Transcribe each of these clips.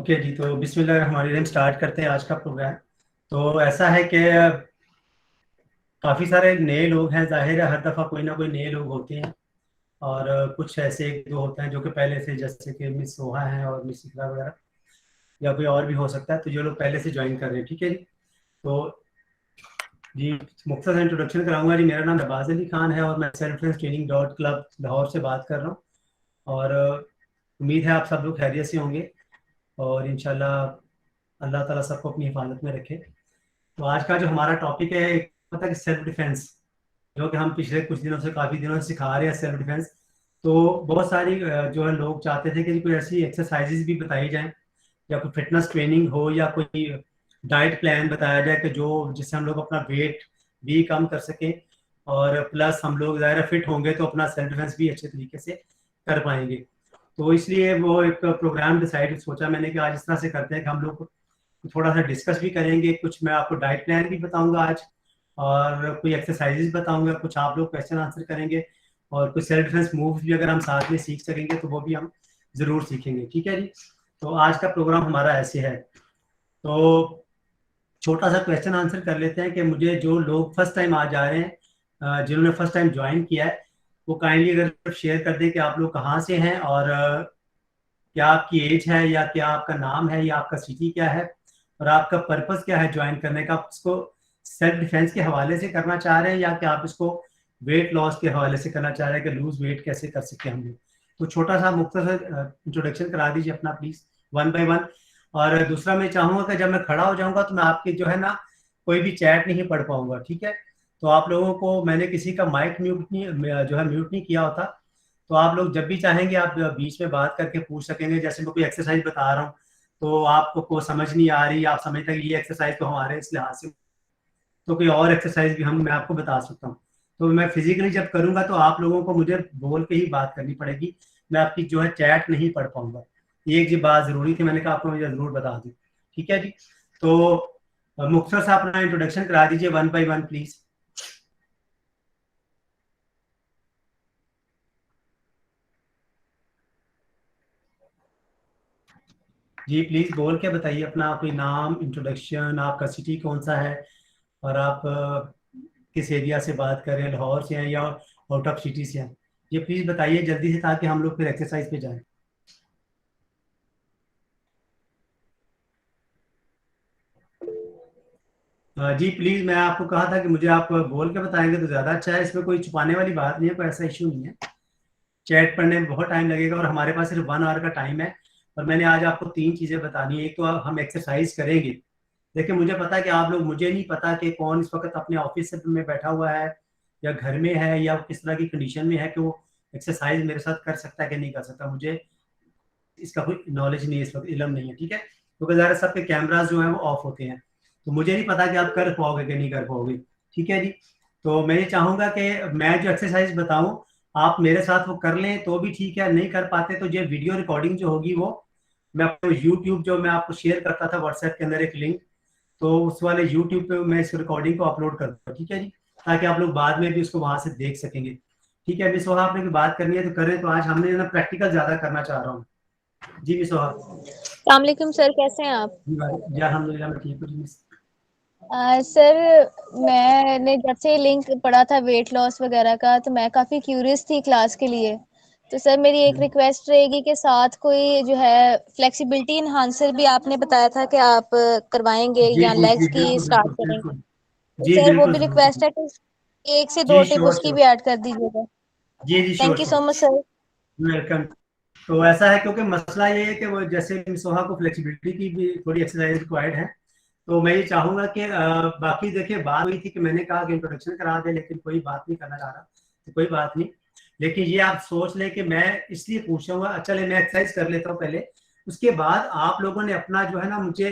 Okay जी, तो बिस्मिल्लाहिर्रहमानिर्रहीम start करते हैं आज का प्रोग्राम। तो ऐसा है कि काफ़ी सारे नए लोग हैं, जाहिर है हर दफ़ा कोई ना कोई नए लोग होते हैं। और कुछ ऐसे एक दो होते हैं जो कि पहले से, जैसे कि मिस सोहा हैं और मिस इकरा वगैरह, या कोई और भी हो सकता है। तो जो लोग पहले से ज्वाइन कर रहे हैं, ठीक है जी। तो जी, मुख्तसर इंट्रोडक्शन कराऊंगा जी। मेरा नाम नवाज अली खान है और मैं self defence training dot club Lahore से बात कर रहा हूँ। और उम्मीद है आप सब लोग खैरियत से होंगे और इंशाल्लाह अल्लाह ताला सबको अपनी हिफाजत में रखे। तो आज का जो हमारा टॉपिक है, पता है कि सेल्फ डिफेंस, जो कि हम पिछले कुछ दिनों से, काफ़ी दिनों से सिखा रहे हैं सेल्फ डिफेंस। तो बहुत सारी जो है लोग चाहते थे कि कोई ऐसी एक्सरसाइजेज भी बताई जाएं, या कोई फिटनेस ट्रेनिंग हो, या कोई डाइट प्लान बताया जाए कि जो जिससे हम लोग अपना वेट भी कम कर सकें और प्लस हम लोग ज़्यादा फिट होंगे तो अपना सेल्फ डिफेंस भी अच्छे तरीके से कर पाएंगे। तो इसलिए वो एक प्रोग्राम डिसाइड सोचा मैंने कि आज इस तरह से करते हैं कि हम लोग थोड़ा सा डिस्कस भी करेंगे। कुछ मैं आपको डाइट प्लान भी बताऊंगा आज, और कोई एक्सरसाइजेज बताऊंगा, कुछ आप लोग क्वेश्चन आंसर करेंगे, और कुछ सेल्फ डिफेंस मूव्स भी अगर हम साथ में सीख सकेंगे तो वो भी हम जरूर सीखेंगे, ठीक है जी। तो आज का प्रोग्राम हमारा ऐसे है। तो छोटा सा क्वेश्चन आंसर कर लेते हैं कि मुझे जो लोग फर्स्ट टाइम आज आ रहे हैं, जिन्होंने फर्स्ट टाइम ज्वाइन किया है, वो काइंडली अगर शेयर कर दें कि आप लोग कहाँ से हैं, और क्या आपकी एज है, या क्या आपका नाम है, या आपका सिटी क्या है, और आपका पर्पस क्या है ज्वाइन करने का। आप इसको सेल्फ डिफेंस के हवाले से करना चाह रहे हैं, या क्या आप इसको वेट लॉस के हवाले से करना चाह रहे हैं कि लूज वेट कैसे कर सकते हैं हम लोग। तो छोटा सा मुख्तसर इंट्रोडक्शन करा दीजिए अपना प्लीज, वन बाय वन। और दूसरा मैं चाहूंगा कि जब मैं खड़ा हो जाऊंगा तो मैं आपके जो है ना कोई भी चैट नहीं पढ़ पाऊंगा, ठीक है। तो आप लोगों को मैंने किसी का माइक म्यूट नहीं, जो है म्यूट नहीं किया होता। तो आप लोग जब भी चाहेंगे आप बीच में बात करके पूछ सकेंगे। जैसे मैं कोई एक्सरसाइज बता रहा हूँ तो आपको को समझ नहीं आ रही, आप समझते हैं कि ये एक्सरसाइज तो हमारे इस लिहाज से, तो कोई और एक्सरसाइज भी मैं आपको बता सकता हूँ। तो मैं फिजिकली जब करूंगा तो आप लोगों को मुझे बोल के ही बात करनी पड़ेगी, मैं आपकी जो है चैट नहीं पढ़ पाऊंगा। ये एक जी बात जरूरी थी, मैंने कहा आपको मुझे जरूर बता दूं, ठीक है जी। तो मुख्तसर से अपना इंट्रोडक्शन करा दीजिए वन बाय वन प्लीज। जी प्लीज बोल के बताइए अपना, कोई नाम, इंट्रोडक्शन, आपका सिटी कौन सा है, और आप किस एरिया से बात कर रहे हैं, लाहौर से हैं या आउट ऑफ सिटी से हैं। ये प्लीज बताइए जल्दी से, ताकि हम लोग फिर एक्सरसाइज पे जाएं। जी प्लीज, मैं आपको कहा था कि मुझे आप बोल के बताएंगे तो ज्यादा अच्छा है। इसमें कोई छुपाने वाली बात नहीं है, कोई ऐसा इशू नहीं है। चैट पढ़ने में बहुत टाइम लगेगा और हमारे पास सिर्फ 1 आवर का टाइम है। और मैंने आज आपको 3 चीजें बतानी है। एक तो हम एक्सरसाइज करेंगे। देखिए मुझे पता है कि आप लोग, मुझे नहीं पता कि कौन इस वक्त अपने ऑफिस में बैठा हुआ है या घर में है, या किस तरह की कंडीशन में है कि वो एक्सरसाइज मेरे साथ कर सकता है कि नहीं कर सकता। मुझे इसका कोई नॉलेज नहीं है, इस वक्त इलम नहीं है, ठीक है। क्योंकि ज़्यादा सबके कैमराज जो है वो ऑफ होते हैं, तो मुझे नहीं पता कि आप कर पाओगे कि नहीं कर पाओगे, ठीक है जी। तो मैं ये चाहूंगा कि मैं जो एक्सरसाइज बताऊं आप मेरे साथ वो कर लें तो भी ठीक है, नहीं कर पाते तो ये वीडियो रिकॉर्डिंग जो होगी वो मैं आपको यूट्यूब, जो मैं आपको शेयर करता था व्हाट्सएप के अंदर एक लिंक, तो उस वाले यूट्यूब पे मैं इस रिकॉर्डिंग को अपलोड कर दूंगा, ठीक है जी। ताकि आप लोग बाद में भी उसको वहां से देख सकेंगे, ठीक है। मिस सोहा, आपने की बात करनी है तो करें। तो आज हमने ना प्रैक्टिकल ज्यादा करना चाह रहा हूँ। जी मिस सोहा। अस्सलाम वालेकुम सर, कैसे हैं आप? जी अल्हम्दुलिल्लाह मैं ठीक हूँ जी मिस। सर, मैंने जब से लिंक पढ़ा था वेट लॉस वगैरह का, तो मैं काफ़ी क्यूरियस थी क्लास के लिए। तो सर मेरी एक रिक्वेस्ट रहेगी कि साथ कोई जो है फ्लेक्सिबिलिटी इन्हांसर भी आपने बताया था कि आप करवाएंगे जी या जी जी, लेग्स की बिल्कुल स्टार्ट बिल्कुल करेंगे। बिल्कुल। तो जी सर वो बिल्कुल भी जरूर। रिक्वेस्ट है कि 1 से 2 जी श्योर टिप उसकी श्योर। भी ऐड कर दीजिएगा। जी जी sure thank you sure. So much sir. Welcome. तो ऐसा है, क्योंकि मसला ये है कि वो जैसे मिस सोहा को फ्लेक्सिबिलिटी की भी थोड़ी एक्सरसाइज रिक्वायर्ड है। तो मैं ये चाहूंगा कि बाकी देखिए, बात हुई थी कि मैंने कहा कि इंट्रोडक्शन करा दे, लेकिन कोई बात नहीं करना चाह रहा, तो कोई बात नहीं। लेकिन ये आप सोच लें कि मैं इसलिए पूछूंगा, चले मैं एक्सरसाइज कर लेता हूँ पहले, उसके बाद आप लोगों ने अपना जो है ना मुझे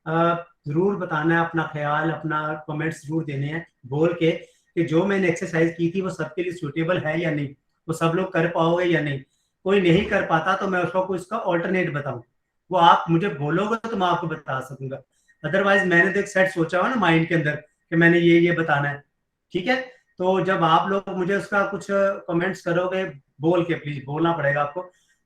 जरूर बताना है, अपना ख्याल, अपना कमेंट्स जरूर देने हैं बोल के कि जो मैंने एक्सरसाइज की थी वो सबके लिए सूटेबल है या नहीं, वो सब लोग कर पाओगे या नहीं। कोई नहीं कर पाता तो मैं उसको इसका ऑल्टरनेट बताऊं, वो आप मुझे बोलोगे तो मैं आपको बता सकूंगा। अदरवाइज मैंने तो एक सेट सोचा हुआ ना माइंड के अंदर कि मैंने ये बताना है, ठीक है। तो जब आप लोग मुझे उसका कुछ कमेंट्स करोगे, बोल के, प्लीज बोलना पड़ेगा आपको,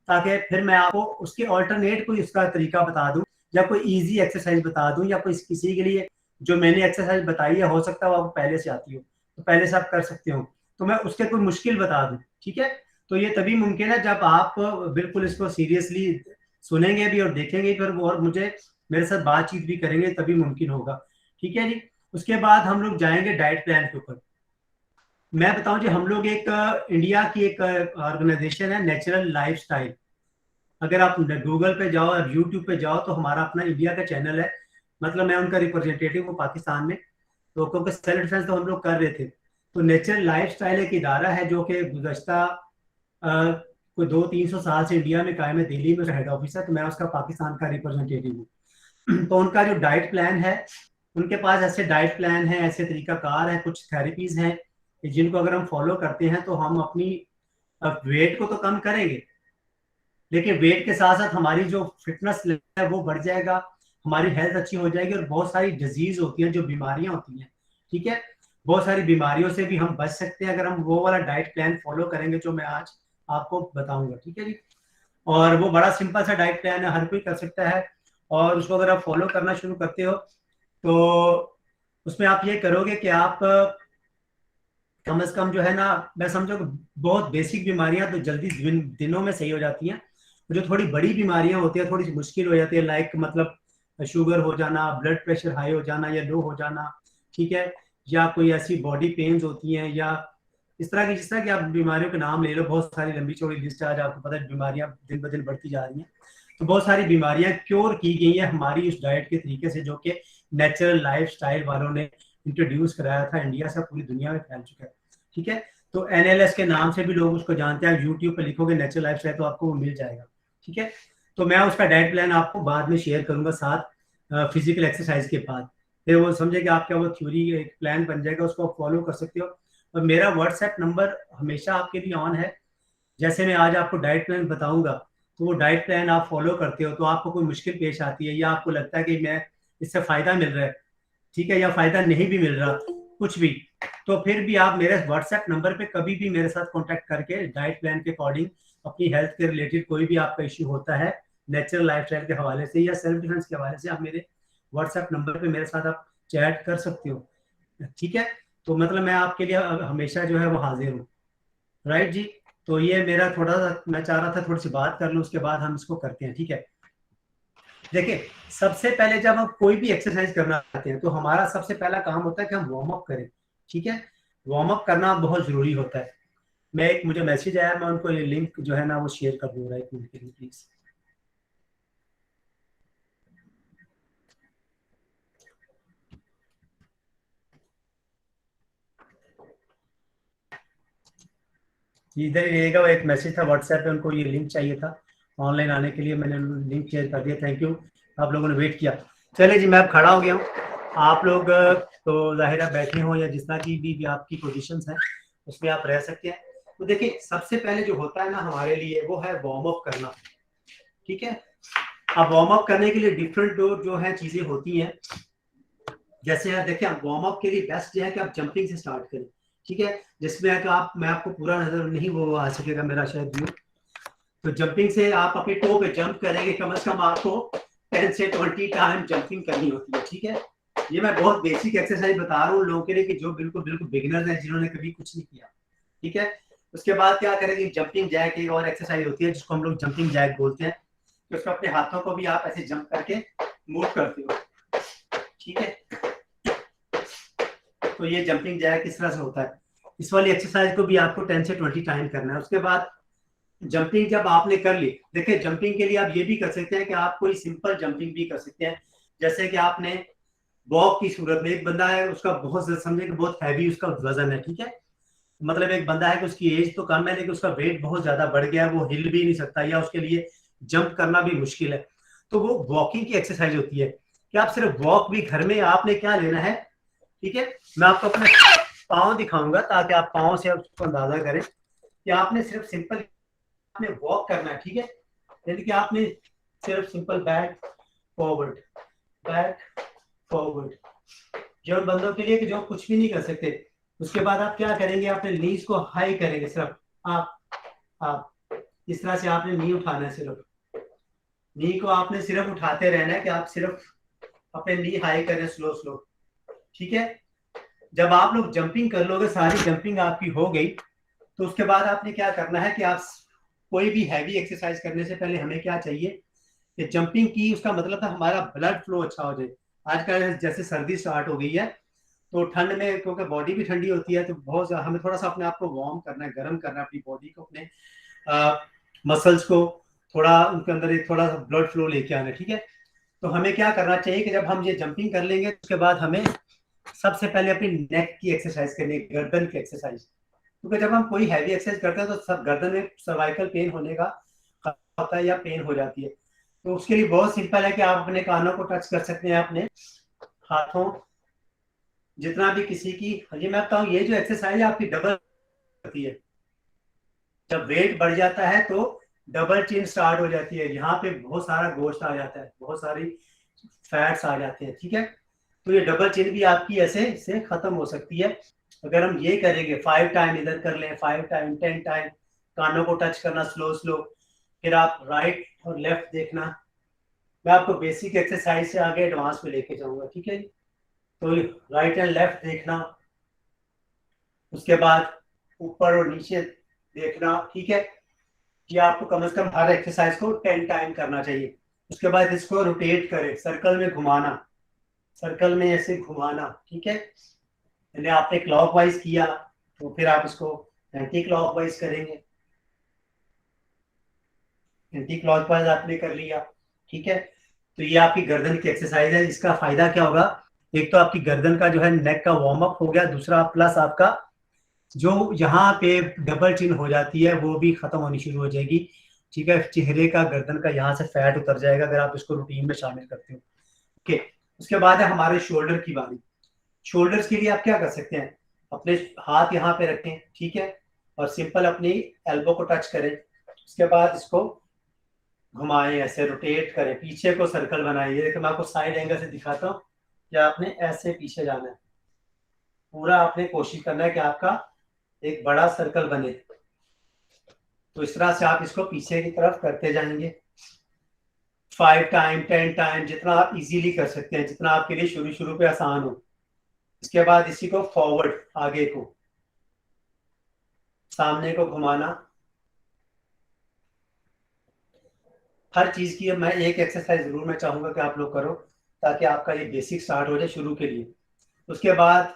ताकि फिर मैं आपको उसके ऑल्टरनेट कोई उसका तरीका बता दूं, या कोई इजी एक्सरसाइज बता दूं, या कोई किसी के लिए जो मैंने एक्सरसाइज बताई है हो सकता है वो आपको पहले से आती हो, तो पहले से आप कर सकते हो, तो मैं उसके कोई मुश्किल बता दूं। ठीक है, तो ये तभी मुमकिन है जब आप बिल्कुल इसको सीरियसली सुनेंगे भी और देखेंगे फिर, और मुझे मेरे साथ बातचीत भी करेंगे, तभी मुमकिन होगा। ठीक है जी। उसके बाद हम लोग जाएंगे डाइट प्लान के ऊपर। मैं बताऊं जी, हम लोग एक इंडिया की एक ऑर्गेनाइजेशन है नेचुरल लाइफस्टाइल। अगर आप गूगल पे जाओ और यूट्यूब पे जाओ तो हमारा अपना इंडिया का चैनल है, मतलब मैं उनका रिप्रेजेंटेटिव हूँ पाकिस्तान में। तो क्योंकि सेल्फ डिफेंस तो हम लोग कर रहे थे, तो नेचुरल लाइफस्टाइल एक इदारा है जो कि गुज़श्ता कोई 200-300 साल से इंडिया में कायम है, दिल्ली में हेड ऑफिस है, तो मैं उसका पाकिस्तान का रिप्रेजेंटेटिव हूँ। तो उनका जो डाइट प्लान है, उनके पास ऐसे डाइट प्लान है, ऐसे तरीकाकार है, कुछ थेरेपीज हैं जिनको अगर हम फॉलो करते हैं तो हम अपनी वेट को तो कम करेंगे, लेकिन वेट के साथ साथ हमारी जो फिटनेस लेवल है वो बढ़ जाएगा, हमारी हेल्थ अच्छी हो जाएगी, और बहुत सारी डिजीज होती हैं, जो बीमारियां होती हैं, ठीक है, बहुत सारी बीमारियों से भी हम बच सकते हैं अगर हम वो वाला डाइट प्लान फॉलो करेंगे जो मैं आज आपको बताऊंगा। ठीक है जी। और वो बड़ा सिंपल सा डाइट प्लान है, हर कोई कर सकता है, और उसको अगर आप फॉलो करना शुरू करते हो तो उसमें आप ये करोगे कि आप कम से कम जो है ना, मैं समझो कि बहुत बेसिक बीमारियां तो जल्दी दिनों में सही हो जाती हैं। जो थोड़ी बड़ी बीमारियां होती हैं थोड़ी सी मुश्किल हो जाती है, लाइक मतलब शुगर हो जाना, ब्लड प्रेशर हाई हो जाना या लो हो जाना, ठीक है, या कोई ऐसी बॉडी पेन्स होती हैं, या इस तरह की, जिस तरह की आप बीमारियों के नाम ले लो, बहुत सारी लंबी चौड़ी लिस्ट आज आपको पता है, बीमारियां दिन ब दिन बढ़ती जा रही हैं। तो बहुत सारी बीमारियां क्योर की गई है हमारी उस डाइट के तरीके से, जो कि नेचुरल लाइफ स्टाइल वालों ने इंट्रोड्यूस कराया था, इंडिया से पूरी दुनिया में फैल चुका है। ठीक है, तो एनएलएस के नाम से भी लोग उसको जानते हैं, यूट्यूब पे लिखोगे नेचुरल लाइफ स्टाइल तो आपको वो मिल जाएगा। ठीक है, तो मैं उसका डाइट प्लान आपको बाद में शेयर करूंगा साथ फिजिकल एक्सरसाइज के बाद, फिर वो समझे कि आपका वो थ्योरी एक प्लान बन जाएगा, उसको आप फॉलो कर सकते हो। और मेरा व्हाट्सएप नंबर हमेशा आपके लिए ऑन है, जैसे मैं आज आपको डाइट प्लान बताऊंगा तो वो डाइट प्लान आप फॉलो करते हो, तो आपको कोई मुश्किल पेश आती है या आपको लगता है कि मैं इससे फायदा मिल रहा है, ठीक है, या फायदा नहीं भी मिल रहा कुछ भी, तो फिर भी आप मेरे व्हाट्सएप नंबर पे कभी भी मेरे साथ कांटेक्ट करके डाइट प्लान के अकॉर्डिंग अपनी हेल्थ के रिलेटेड कोई भी आपका इश्यू होता है नेचुरल लाइफस्टाइल के हवाले से या सेल्फ डिफेंस के हवाले से, आप मेरे व्हाट्सएप नंबर पे मेरे साथ आप चैट कर सकते हो। ठीक है, तो मतलब मैं आपके लिए हमेशा जो है वो हाजिर हूँ। राइट जी। तो ये मेरा थोड़ा सा, मैं चाह रहा था थोड़ी सी बात कर लूँ, उसके बाद हम इसको करते हैं। ठीक है, देखिए, सबसे पहले जब हम कोई भी एक्सरसाइज करना चाहते हैं तो हमारा सबसे पहला काम होता है कि हम वार्म अप करें। ठीक है, वार्म अप करना बहुत जरूरी होता है। मैं एक, मुझे मैसेज आया, मैं उनको ये लिंक जो है ना वो शेयर कर दूंगा, एक मिनट के लिए प्लीज। इधर ही रहेगा, वो एक मैसेज था व्हाट्सएप पे, उनको ये लिंक चाहिए था ऑनलाइन आने के लिए, मैंने लिंक शेयर कर दिया। थैंक यू, आप लोगों ने वेट किया। चले जी, मैं अब खड़ा हो गया हूँ। आप लोग तो जाहिर है बैठे हो या जिस तरह की भी आपकी पोजीशन है उसमें आप रह सकते हैं। तो देखिए, सबसे पहले जो होता है ना हमारे लिए वो है वार्म अप करना। ठीक है, अब वार्म अप करने के लिए डिफरेंट जो है चीजें होती हैं। जैसे यार देखिए, आप वार्म अप के लिए बेस्ट जो है कि आप जंपिंग से स्टार्ट करें। ठीक है, जिसमें है कि आप, मैं आपको पूरा नजर नहीं वो आ सकेगा मेरा शायद व्यू, तो जंपिंग से आप अपने टो पे जंप करेंगे, कम से कम आपको 10 से 20 टाइम जंपिंग करनी होती है। ठीक है, ये मैं बहुत बेसिक एक्सरसाइज बता रहा हूँ लोगों के लिए कि जो बिल्कुल बिल्कुल बिगिनर्स हैं, जिन्होंने कभी कुछ नहीं किया। ठीक है, उसके बाद क्या करेंगे, जंपिंग जैक एक और एक्सरसाइज होती है जिसको हम लोग जंपिंग जैक बोलते हैं, तो उसको अपने हाथों को भी आप ऐसे जंप करके मूव करते हो। ठीक है, तो ये जंपिंग जैक किस तरह से होता है, इस वाली एक्सरसाइज को भी आपको 10 से 20 टाइम करना है। उसके बाद जंपिंग जब आपने कर ली, देखिए जंपिंग के लिए आप ये भी कर सकते हैं कि आप कोई सिंपल जंपिंग भी कर सकते हैं, जैसे कि आपने वॉक की सूरत में, एक बंदा है उसका बहुत समझे कि बहुत हैवी उसका वजन है। ठीक है, मतलब एक बंदा है कि उसकी एज तो कम है लेकिन उसका वेट बहुत ज्यादा बढ़ गया है, वो हिल भी नहीं सकता या उसके लिए जंप करना भी मुश्किल है, तो वो वॉकिंग की एक्सरसाइज होती है कि आप सिर्फ वॉक भी घर में आपने क्या लेना है। ठीक है, मैं आपको अपने पाँव दिखाऊंगा ताकि आप पाँव से उसको अंदाजा करें कि आपने सिर्फ सिंपल आपने वॉक करना है। ठीक है, यानी कि आपने सिर्फ simple back forward, back forward, जो बंदों के लिए कि जो कुछ भी नहीं कर सकते। उसके बाद आप क्या करेंगे, अपने नीज को हाई करेंगे, सिर्फ आप इस तरह से आपने नी उठाना है, सिर्फ नी को आपने सिर्फ उठाते रहना है कि आप सिर्फ अपने नी हाई करें स्लो स्लो। ठीक है, जब आप लोग जंपिंग कर लोगे, सारी जंपिंग आपकी हो गई, तो उसके बाद आपने क्या करना है कि आप कोई भी हैवी एक्सरसाइज करने से पहले हमें क्या चाहिए कि जंपिंग की, उसका मतलब था हमारा ब्लड फ्लो अच्छा हो जाए। आजकल जैसे सर्दी स्टार्ट हो गई है, तो ठंड में क्योंकि बॉडी भी ठंडी होती है, तो बहुत हमें थोड़ा सा अपने आप को वार्म करना है, गर्म करना है अपनी बॉडी को, अपने मसल्स को थोड़ा, उनके अंदर एक थोड़ा सा ब्लड फ्लो लेके आना है। ठीक है, तो हमें क्या करना चाहिए कि जब हम ये जंपिंग कर लेंगे, उसके बाद हमें सबसे पहले अपनी नेक की एक्सरसाइज करनी है, गर्दन की एक्सरसाइज। क्योंकि जब हम कोई हैवी एक्सरसाइज करते हैं तो सब गर्दन में सर्वाइकल पेन होने का होता है या पेन हो जाती है। तो उसके लिए बहुत सिंपल है कि आप अपने कानों को टच कर सकते हैं, अपने हाथों, जितना भी किसी की, ये मैं बताऊं, ये जो एक्सरसाइज है आपकी डबल होती है। जब वेट बढ़ जाता है तो डबल चिन स्टार्ट हो जाती है, यहाँ पे बहुत सारा गोश्त आ जाता है, बहुत सारी फैट्स आ जाते हैं। ठीक है, तो ये डबल चिन भी आपकी ऐसे से खत्म हो सकती है अगर हम ये करेंगे। 5 टाइम इधर कर लें, 5 टाइम, 10 टाइम, कानों को टच करना स्लो स्लो, फिर आप राइट और लेफ्ट देखना। मैं आपको बेसिक एक्सरसाइज से आगे एडवांस में लेके जाऊंगा। ठीक है, तो राइट एंड लेफ्ट देखना, उसके बाद ऊपर और नीचे देखना। ठीक है, ये आपको कम से कम हर एक्सरसाइज को 10 टाइम करना चाहिए। उसके बाद इसको रोटेट करें, सर्कल में घुमाना, सर्कल में ऐसे घुमाना। ठीक है, पहले आपने क्लॉकवाइज किया, तो फिर आप इसको एंटी क्लॉकवाइज करेंगे। एंटी क्लॉकवाइज आपने कर लिया। ठीक है, तो ये आपकी गर्दन की एक्सरसाइज है। इसका फायदा क्या होगा, एक तो आपकी गर्दन का जो है नेक का वार्म अप हो गया, दूसरा प्लस आपका जो यहाँ पे डबल चिन हो जाती है वो भी खत्म होनी शुरू हो जाएगी। ठीक है, चेहरे का, गर्दन का यहाँ से फैट उतर जाएगा अगर आप इसको रूटीन में शामिल करते हो। ओके, उसके बाद है हमारे शोल्डर की बारी। शोल्डर्स के लिए आप क्या कर सकते हैं, अपने हाथ यहाँ पे रखें। ठीक है, और सिंपल अपनी एल्बो को टच करें, उसके बाद इसको घुमाएं, ऐसे रोटेट करें, पीछे को सर्कल बनाएं। ये देखो मैं आपको साइड एंगल से दिखाता हूँ कि आपने ऐसे पीछे जाना है, पूरा आपने कोशिश करना है कि आपका एक बड़ा सर्कल बने। तो इस तरह से आप इसको पीछे की तरफ करते जाएंगे, 5 टाइम, 10 टाइम, जितना आप इजीली कर सकते हैं, जितना आपके लिए शुरू शुरू पे आसान हो। इसके बाद इसी को फॉरवर्ड, आगे को, सामने को घुमाना। हर चीज की मैं एक एक्सरसाइज जरूर मैं चाहूंगा कि आप लोग करो, ताकि आपका ये बेसिक स्टार्ट हो जाए शुरू के लिए। उसके बाद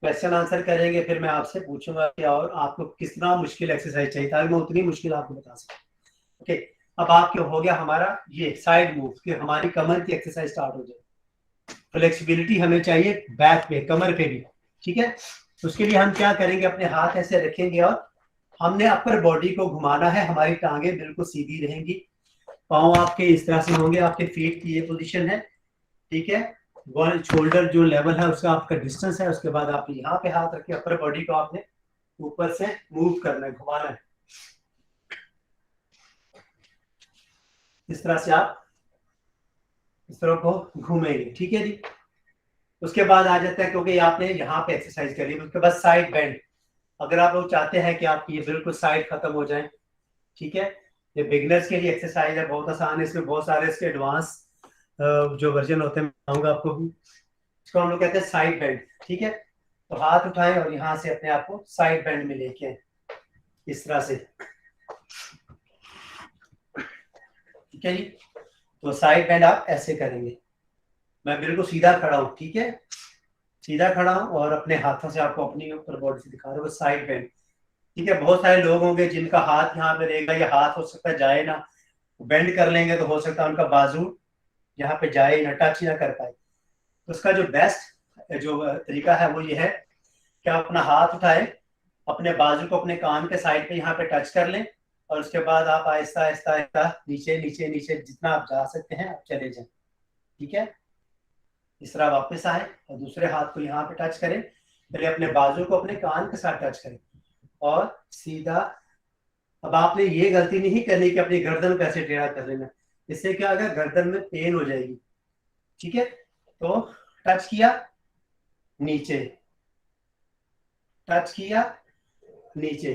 क्वेश्चन आंसर करेंगे, फिर मैं आपसे पूछूंगा कि और आपको कितना मुश्किल एक्सरसाइज चाहिए, ताकि मैं उतनी मुश्किल आपको बता सकूं। ओके, अब आपके हो गया हमारा ये साइड मूव, कि हमारी कमर की एक्सरसाइज स्टार्ट हो जाए। फ्लेक्सिबिलिटी हमें चाहिए बैक पे, कमर पे भी। ठीक है, तो उसके लिए हम क्या करेंगे, अपने हाथ ऐसे रखेंगे और हमने अपर बॉडी को घुमाना है, हमारी टांगे बिल्कुल सीधी रहेंगी, पाँव आपके इस तरह से होंगे, आपके फीट की ये पोजीशन है। ठीक है, वन शोल्डर जो लेवल है उसका आपका डिस्टेंस है। उसके बाद आप यहाँ पे हाथ रखे, अपर बॉडी को आपने ऊपर से मूव करना है, घुमाना है, इस तरह से आप इस तरह को घूमेंगे। ठीक है जी, उसके बाद आ जाता है, क्योंकि आपने यहाँ पे एक्सरसाइज करी, उसके बाद साइड बेंड। अगर आप लोग चाहते हैं कि आपकी ये बिल्कुल साइड खत्म हो जाए, ठीक है, ये बिगनर्स के लिए एक्सरसाइज है, बहुत आसान है, इसमें बहुत सारे इसके एडवांस जो वर्जन होते हैं मैं बताऊंगा आपको भी। इसको हम लोग कहते हैं साइड बेंड। ठीक है, तो हाथ उठाएं और यहाँ से अपने आप को साइड बेंड में लेके आए, इस तरह से। ठीक है जी, तो साइड बेंड आप ऐसे करेंगे, मैं बिल्कुल सीधा खड़ा हूँ। ठीक है, सीधा खड़ा हूँ और अपने हाथों से आपको अपनी ऊपर बॉडी से दिखा रहा हूँ, साइड बेंड। ठीक है, बहुत सारे लोग होंगे जिनका हाथ यहाँ पे रहेगा, या हाथ हो सकता है जाए ना, बेंड कर लेंगे तो हो सकता है उनका बाजू यहाँ पे जाए ना, टच ना कर पाए। तो उसका जो बेस्ट जो तरीका है वो ये है कि आप अपना हाथ उठाएं, अपने बाजू को अपने कान के साइड पे यहाँ पे टच कर लें, और उसके बाद आप आहिस्ता आहिस्ता आहिस्ता नीचे नीचे नीचे जितना आप जा सकते हैं आप चले जाएं। ठीक है, इस तरह वापस आए और दूसरे हाथ को यहाँ पे टच करें, पहले अपने बाजू को अपने कान के साथ टच करें और सीधा। अब आपने ये गलती नहीं करनी कि अपनी गर्दन को ऐसे टेढ़ा कर लेना, इससे क्या होगा, गर्दन में पेन हो जाएगी। ठीक है, तो टच किया, नीचे, टच किया, नीचे,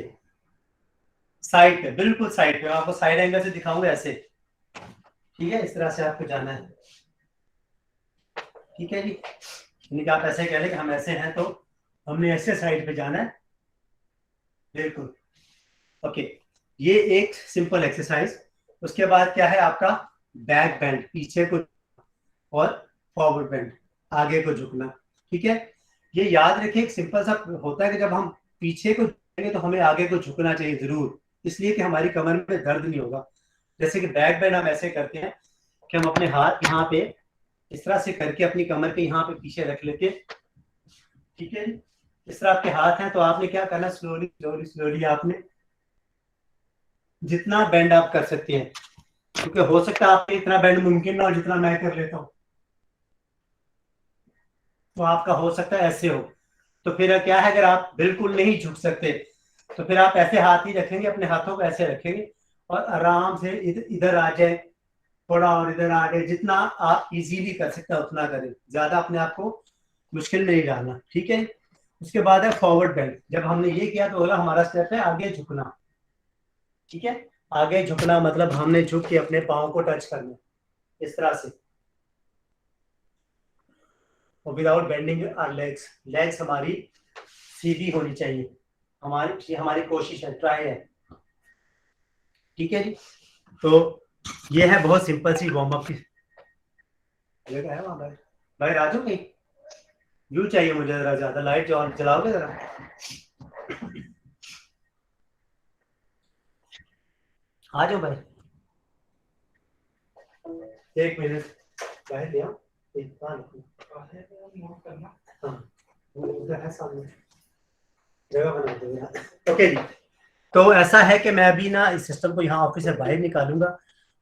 साइड पे, बिल्कुल साइड पे, आपको साइड एंगल से दिखाऊंगा ऐसे, ठीक है, इस तरह से आपको जाना है, ठीक है जी। यानी कि आप ऐसे कह लें कि हम ऐसे हैं तो हमने ऐसे साइड पे जाना है, बिल्कुल, ओके। ये एक सिंपल एक्सरसाइज। उसके बाद क्या है आपका बैक बेंड, पीछे को, और फॉरवर्ड बेंड, आगे को झुकना, ठीक है। ये याद रखिए, एक सिंपल सा होता है कि जब हम पीछे को झुकेंगे तो हमें आगे को झुकना चाहिए जरूर, इसलिए कि हमारी कमर में दर्द नहीं होगा। जैसे कि बैक बेंड हम ऐसे करते हैं कि हम अपने हाथ यहाँ पे इस तरह से करके अपनी कमर के यहाँ पे पीछे रख लेते हैं, ठीक है। इस तरह आपके हाथ हैं तो आपने क्या करना, स्लोली स्लोली स्लोली आपने जितना बेंड आप कर सकते हैं, क्योंकि हो सकता है आपके इतना बेंड मुमकिन ना हो जितना मैं कर लेता हूँ, तो आपका हो सकता है ऐसे हो। तो फिर क्या है, अगर आप बिल्कुल नहीं झुक सकते तो फिर आप ऐसे हाथ ही रखेंगे, अपने हाथों को ऐसे रखेंगे और आराम से इधर आ जाए, थोड़ा और इधर आ जाए, जितना आप इजीली कर सकते हैं उतना करें, ज्यादा अपने आप को मुश्किल नहीं डालना, ठीक है। उसके बाद है फॉरवर्ड बेंड। जब हमने ये किया तो अगला हमारा स्टेप है आगे झुकना, ठीक है। आगे झुकना मतलब हमने झुक के अपने पाँव को टच करना इस तरह से, और without bending our legs, legs हमारी सीधी होनी चाहिए, हमारी हमारी कोशिश है, ट्राई है, ठीक है जी। तो ये है बहुत सिंपल सी वार्म अप की जगह है वहां पर, भाई राजू कहीं व्यू चाहिए मुझे, जरा ज्यादा लाइट जलाओगे जरा, आ जाओ भाई, एक मिनट, बाहर ले आओ, एक नोट करना, हाँ वो उधर है सामने, जगह बना दो यार, ओके जी। तो ऐसा है कि मैं अभी ना इस सिस्टम को यहाँ ऑफिस से बाहर निकालूंगा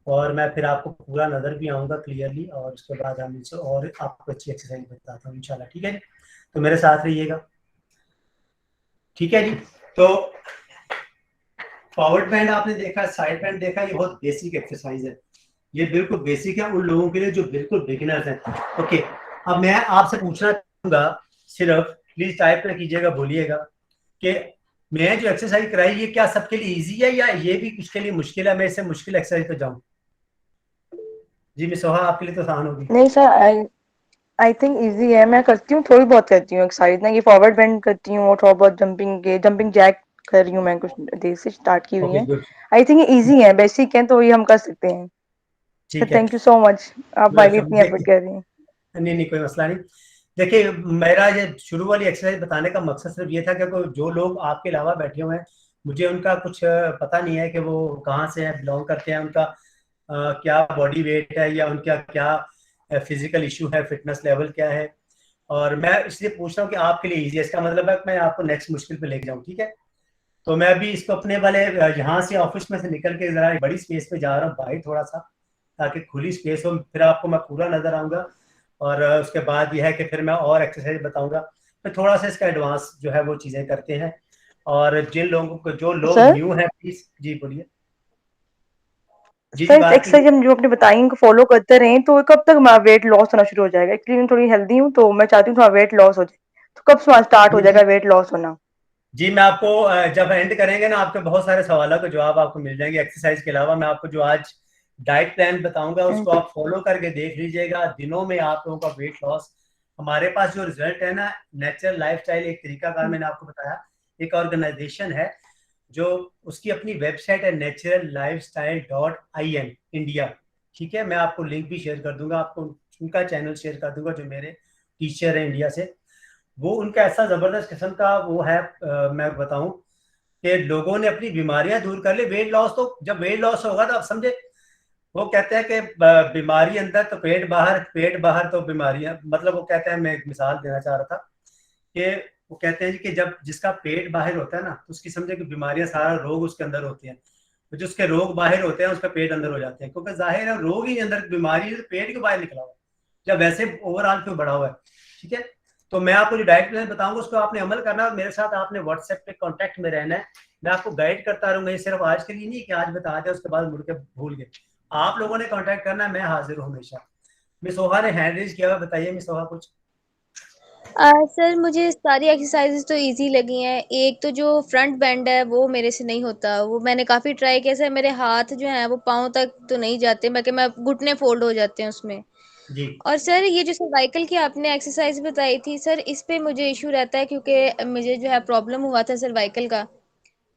और मैं फिर आपको पूरा नजर भी आऊंगा क्लियरली, और उसके बाद हम इसे और आपको अच्छी एक्सरसाइज बताता हूँ इंशाल्लाह, ठीक है। तो मेरे साथ रहिएगा, ठीक है जी। तो फॉरवर्ड बेंड आपने देखा, साइड बेंड देखा, ये बहुत बेसिक एक्सरसाइज है, ये बिल्कुल बेसिक है उन लोगों के लिए जो बिल्कुल बिगिनर्स हैं, ओके। अब मैं आपसे पूछना चाहूंगा, सिर्फ प्लीज टाइप पे कीजिएगा, बोलिएगा कि मैं जो एक्सरसाइज कराई ये क्या सबके लिए इजी है या ये भी कुछ के लिए मुश्किल है, मैं इससे मुश्किल एक्सरसाइज पे जाऊं। जी मिस सोहा, आपके लिए तो आसान होगी। नहीं sir, I I think easy है। मैं करती हूँ, थोड़ी बहुत करती हूँ एक्सरसाइज ना, ये फॉरवर्ड बेंड करती हूँ और थोड़ा बहुत जंपिंग जैक कर रही हूँ, मैं कुछ देर से स्टार्ट की हुई ओके है। गुड, आई थिंक ये इजी है, बेसिक है, तो ये हम कर सकते हैं। सर ठीक है, थैंक यू सो मच, आप हमारे लिए वेलकम। इतनी एफर्ट देखिए, कर रही हैं। नहीं नहीं कोई मसला नहीं। देखिए, मेरा ये शुरू वाली एक्सरसाइज बताने का मकसद सिर्फ ये था कि जो लोग आपके अलावा बैठे हुए हैं, मुझे उनका कुछ पता नहीं है कि वो कहाँ से है, बिलोंग करते हैं, उनका क्या बॉडी वेट है या उनका क्या फिजिकल इशू है, फिटनेस लेवल क्या है, और मैं इसलिए पूछ रहा हूँ कि आपके लिए इजी है, इसका मतलब है कि मैं आपको नेक्स्ट मुश्किल पे लेके जाऊँ, ठीक है। तो मैं अभी इसको अपने वाले यहाँ से ऑफिस में से निकल के जरा बड़ी स्पेस पे जा रहा हूँ बाहर थोड़ा सा, ताकि खुली स्पेस हो, फिर आपको मैं पूरा नजर आऊंगा, और उसके बाद यह है कि फिर मैं और एक्सरसाइज बताऊंगा, फिर थोड़ा सा इसका एडवांस जो है वो चीजें करते हैं। और जिन लोगों को, जो लोग सर न्यू है, प्लीज जी बोलिए, जी जी सर बात एक्सरसाइज कीजिए। हम जो आपने बताई इनको फॉलो करते रहें तो कब तक हमारा वेट लॉस होना शुरू हो जाएगा? एक्चुअली मैं थोड़ी हेल्दी हूँ, तो मैं चाहती हूँ थोड़ा वेट लॉस हो जाए, तो कब से स्टार्ट हो जी जाएगा जी वेट लॉस होना? जी, मैं आपको जब एंड करेंगे ना, आपके बहुत सारे सवालों के जवाब आपको मिल जाएंगे एक्सरसाइज के अलावा। मैं आपको जो आज डाइट प्लान बताऊंगा उसको आप फॉलो करके देख लीजिएगा, दिनों में आप लोगों का वेट लॉस, हमारे पास जो रिजल्ट है ना, नेचुरल लाइफस्टाइल एक तरीकाकार मैंने आपको बताया, एक ऑर्गेनाइजेशन है जो, उसकी अपनी वेबसाइट है naturallifestyle.in इंडिया, ठीक है। मैं आपको लिंक भी शेयर कर दूंगा, आपको उनका चैनल शेयर कर दूंगा, जो मेरे टीचर है इंडिया से, वो उनका ऐसा जबरदस्त किस्म का वो है, मैं बताऊं कि लोगों ने अपनी बीमारियां दूर कर ली। वेट लॉस, तो जब वेट लॉस होगा तो आप समझे, वो कहते हैं कि बीमारी अंदर तो पेट बाहर, पेट बाहर तो बीमारियां, मतलब वो कहते हैं, मैं एक मिसाल देना चाह रहा था कि वो कहते हैं कि जब जिसका पेट बाहर होता है ना, तो उसकी समझे कि बीमारियां, सारा रोग उसके अंदर होते हैं, तो जिसके रोग बाहर होते हैं उसका पेट अंदर हो जाते हैं, क्योंकि जाहिर है रोग ही अंदर, बीमारी तो पेट क्यों बाहर निकला हुआ है, जब वैसे ओवरऑल क्यों बढ़ा हुआ है, ठीक है। तो मैं आपको जो डाइट प्लान बताऊंगा उसको आपने अमल करना है, मेरे साथ आपने व्हाट्सएप पे कांटेक्ट में रहना है, मैं आपको गाइड करता रहूंगा, ये सिर्फ आज के लिए नहीं कि आज बता दिया उसके बाद मुड़ के भूल गए, आप लोगों ने कांटेक्ट करना है, मैं हाजिर हूँ हमेशा। मिस ओहा ने हैंड रेज किया हुआ, बताइए मिस ओहा कुछ। सर मुझे सारी एक्सरसाइजेस तो इजी लगी हैं। एक तो जो फ्रंट बेंड है वो मेरे से नहीं होता, वो मैंने काफी ट्राई किया सर। मेरे हाथ जो हैं वो पाँव तक तो नहीं जाते, मैं घुटने फोल्ड हो जाते हैं उसमें। जी। और सर ये जो सर्वाइकल की आपने एक्सरसाइज बताई थी सर, इस पे मुझे इशू रहता है क्योंकि मुझे जो है प्रॉब्लम हुआ था सर्वाइकल का।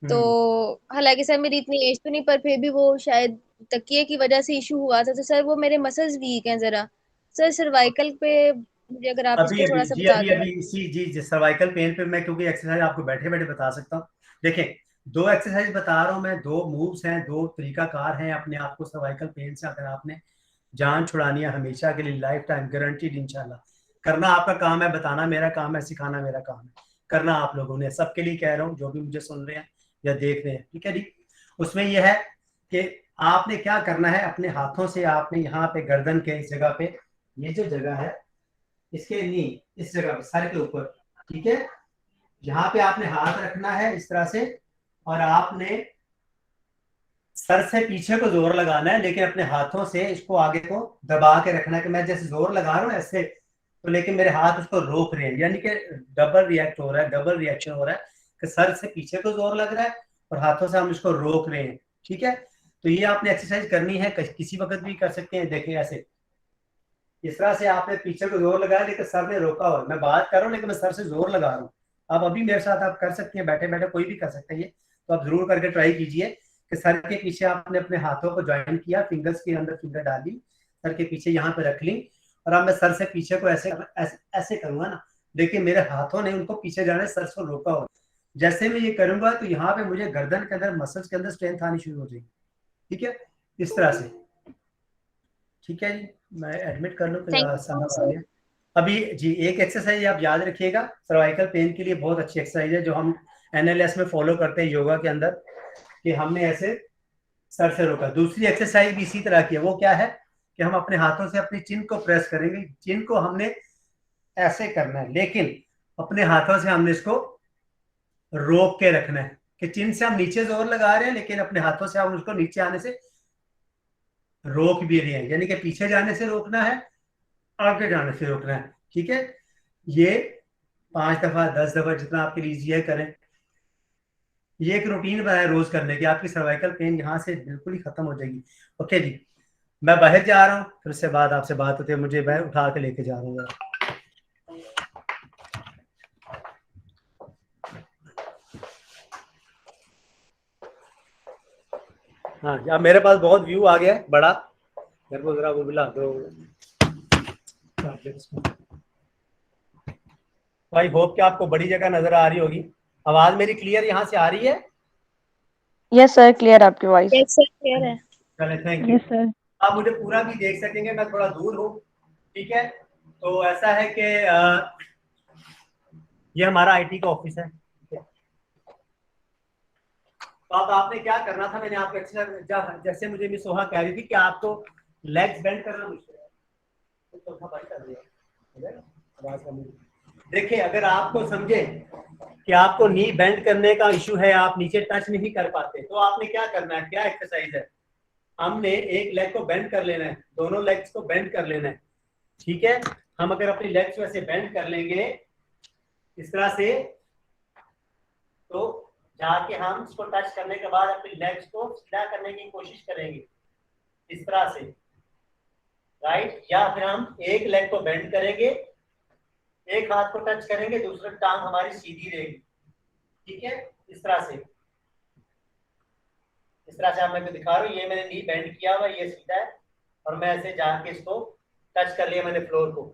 तो हम्म। हालांकि सर मेरी इतनी एज तो नहीं, पर फिर भी वो शायद तकिए की वजह से इशू हुआ था। तो सर वो मेरे मसल्स वीक हैं जरा। सर सर्वाइकल पे मुझे अगर आप इस अभी पे अभी थोड़ा सा जी, बता अभी दें। अभी इसी जी सर्वाइकल पेन पे मैं, क्योंकि एक्सरसाइज आपको बैठे बैठे बता सकता हूँ। देखें, दो एक्सरसाइज बता रहा हूँ मैं, दो मूव्स हैं, दो तरीकाकार हैं अपने आप को सर्वाइकल पेन से अगर आपने जान छुड़ानी है हमेशा के लिए, लाइफ टाइम गारंटीड इंशाल्लाह। करना आपका काम है, बताना मेरा काम है, सिखाना मेरा काम है। करना आप लोगों ने, सबके लिए कह रहा हूँ जो भी मुझे सुन रहे हैं या देख रहे हैं, ठीक है जी। उसमें यह है कि आपने क्या करना है, अपने हाथों से आपने यहाँ पे गर्दन के इस जगह पे, ये जो जगह है इसके नी, इस जगह पे सर के ऊपर, ठीक है, यहाँ पे आपने हाथ रखना है इस तरह से, और आपने सर से पीछे को जोर लगाना है, लेकिन अपने हाथों से इसको आगे को दबा के रखना है कि मैं जैसे जोर लगा रहा हूँ ऐसे, तो लेकिन मेरे हाथ उसको रोक रहे हैं, यानी कि डबल रिएक्ट हो रहा है, डबल रिएक्शन हो रहा है कि सर से पीछे को जोर लग रहा है और हाथों से हम इसको रोक रहे हैं, ठीक है। तो ये आपने एक्सरसाइज करनी है, किसी वक्त भी कर सकते हैं। देखिए ऐसे, इस तरह से आपने पीछे को जोर लगाया लेकिन सर ने रोका हुआ, मैं बात कर रहा हूँ लेकिन मैं सर से जोर लगा रहा हूँ। अब अभी मेरे साथ आप कर सकते हैं, बैठे बैठे कोई भी कर सकता है ये, तो आप जरूर करके ट्राई कीजिए कि सर के पीछे आपने अपने हाथों को ज्वाइन किया, फिंगर्स के अंदर फिंगर डाली, सर के पीछे यहाँ पे रख ली, और अब मैं सर से पीछे को ऐसे करूंगा ना, देखिए मेरे हाथों ने उनको पीछे जाने सर से रोका हुआ। जैसे मैं ये करूंगा तो यहाँ पे मुझे गर्दन के अंदर मसल्स के अंदर स्ट्रेंथ आनी शुरू हो जाएगी, ठीक है, इस तरह से। ठीक है जी, मैं एडमिट कर लूँ तो थैंक यू साहब आ सर। गया। अभी जी एक एक्सरसाइज आप याद रखिएगा, सर्वाइकल पेन के लिए बहुत अच्छी एक्सरसाइज है जो हम एनएलएस में फॉलो करते हैं योगा के अंदर, कि हमने ऐसे सर से रोका। दूसरी एक्सरसाइज भी इसी तरह की है, वो क्या है कि हम अपने हाथों से अपनी चिन को प्रेस करेंगे, चिन को हमने ऐसे करना है, लेकिन अपने हाथों से हमने इसको रोक के रखना है, कि चिन से हम नीचे जोर लगा रहे हैं लेकिन अपने हाथों से हम उसको नीचे आने से रोक भी रहे हैं, यानी कि पीछे जाने से रोकना है, आगे जाने से रोकना है, ठीक है। ये 5 दफा 10 दफा जितना आपके लिए इजी है करें। ये एक रूटीन बनाए रोज करने की, आपकी सर्वाइकल पेन यहाँ से बिल्कुल ही खत्म हो जाएगी। ओके जी, मैं बाहर जा रहा हूँ, फिर उसके बाद आपसे बात होती है, मुझे मैं उठा के लेके जा रहा हूँ। हाँ, अब मेरे पास बहुत व्यू आ गया है बड़ा, मेरे को जरा वो बुला दो। आई होप कि आपको बड़ी जगह नजर आ रही होगी। आवाज मेरी क्लियर यहाँ से आ रही है? यस सर, क्लियर आपकी वॉइस। यस सर क्लियर है। चले, थैंक यू। Yes sir. आप मुझे पूरा भी देख सकेंगे, मैं थोड़ा दूर हूँ, ठीक है। तो ऐसा है कि ये हमारा आईटी का ऑफिस है, ठीक है। तो अब आपने क्या करना था, मैंने आपको एक्सरसाइज जैसे मुझे मिस सोहा कह रही थी कि आपको लेग्स बेंड करना मुश्किल है, तो भाई कर दिया। देखिए अगर आपको समझे कि आपको नी बेंड करने का इशू है, आप नीचे टच नहीं कर पाते, तो आपने क्या करना है, क्या एक्सरसाइज है, हमने एक लेग को बेंड कर लेना है, दोनों लेग्स को बेंड कर लेना है, ठीक है। हम अगर अपनी लेग्स वैसे बेंड कर लेंगे इस तरह से, तो जाके हम इसको टच करने के बाद अपनी लेग्स को सीधा करने की कोशिश करेंगे इस तरह से, राइट। या फिर हम एक लेग को बेंड करेंगे, एक हाथ को टच करेंगे, दूसरी टांग हमारी सीधी रहेगी, ठीक है, इस तरह से। इस तरह से आप मैं दिखा रहा हूँ, ये मैंने नी बेंड किया हुआ, ये सीधा है, और मैं ऐसे जाके इसको टच कर लिया मैंने फ्लोर को,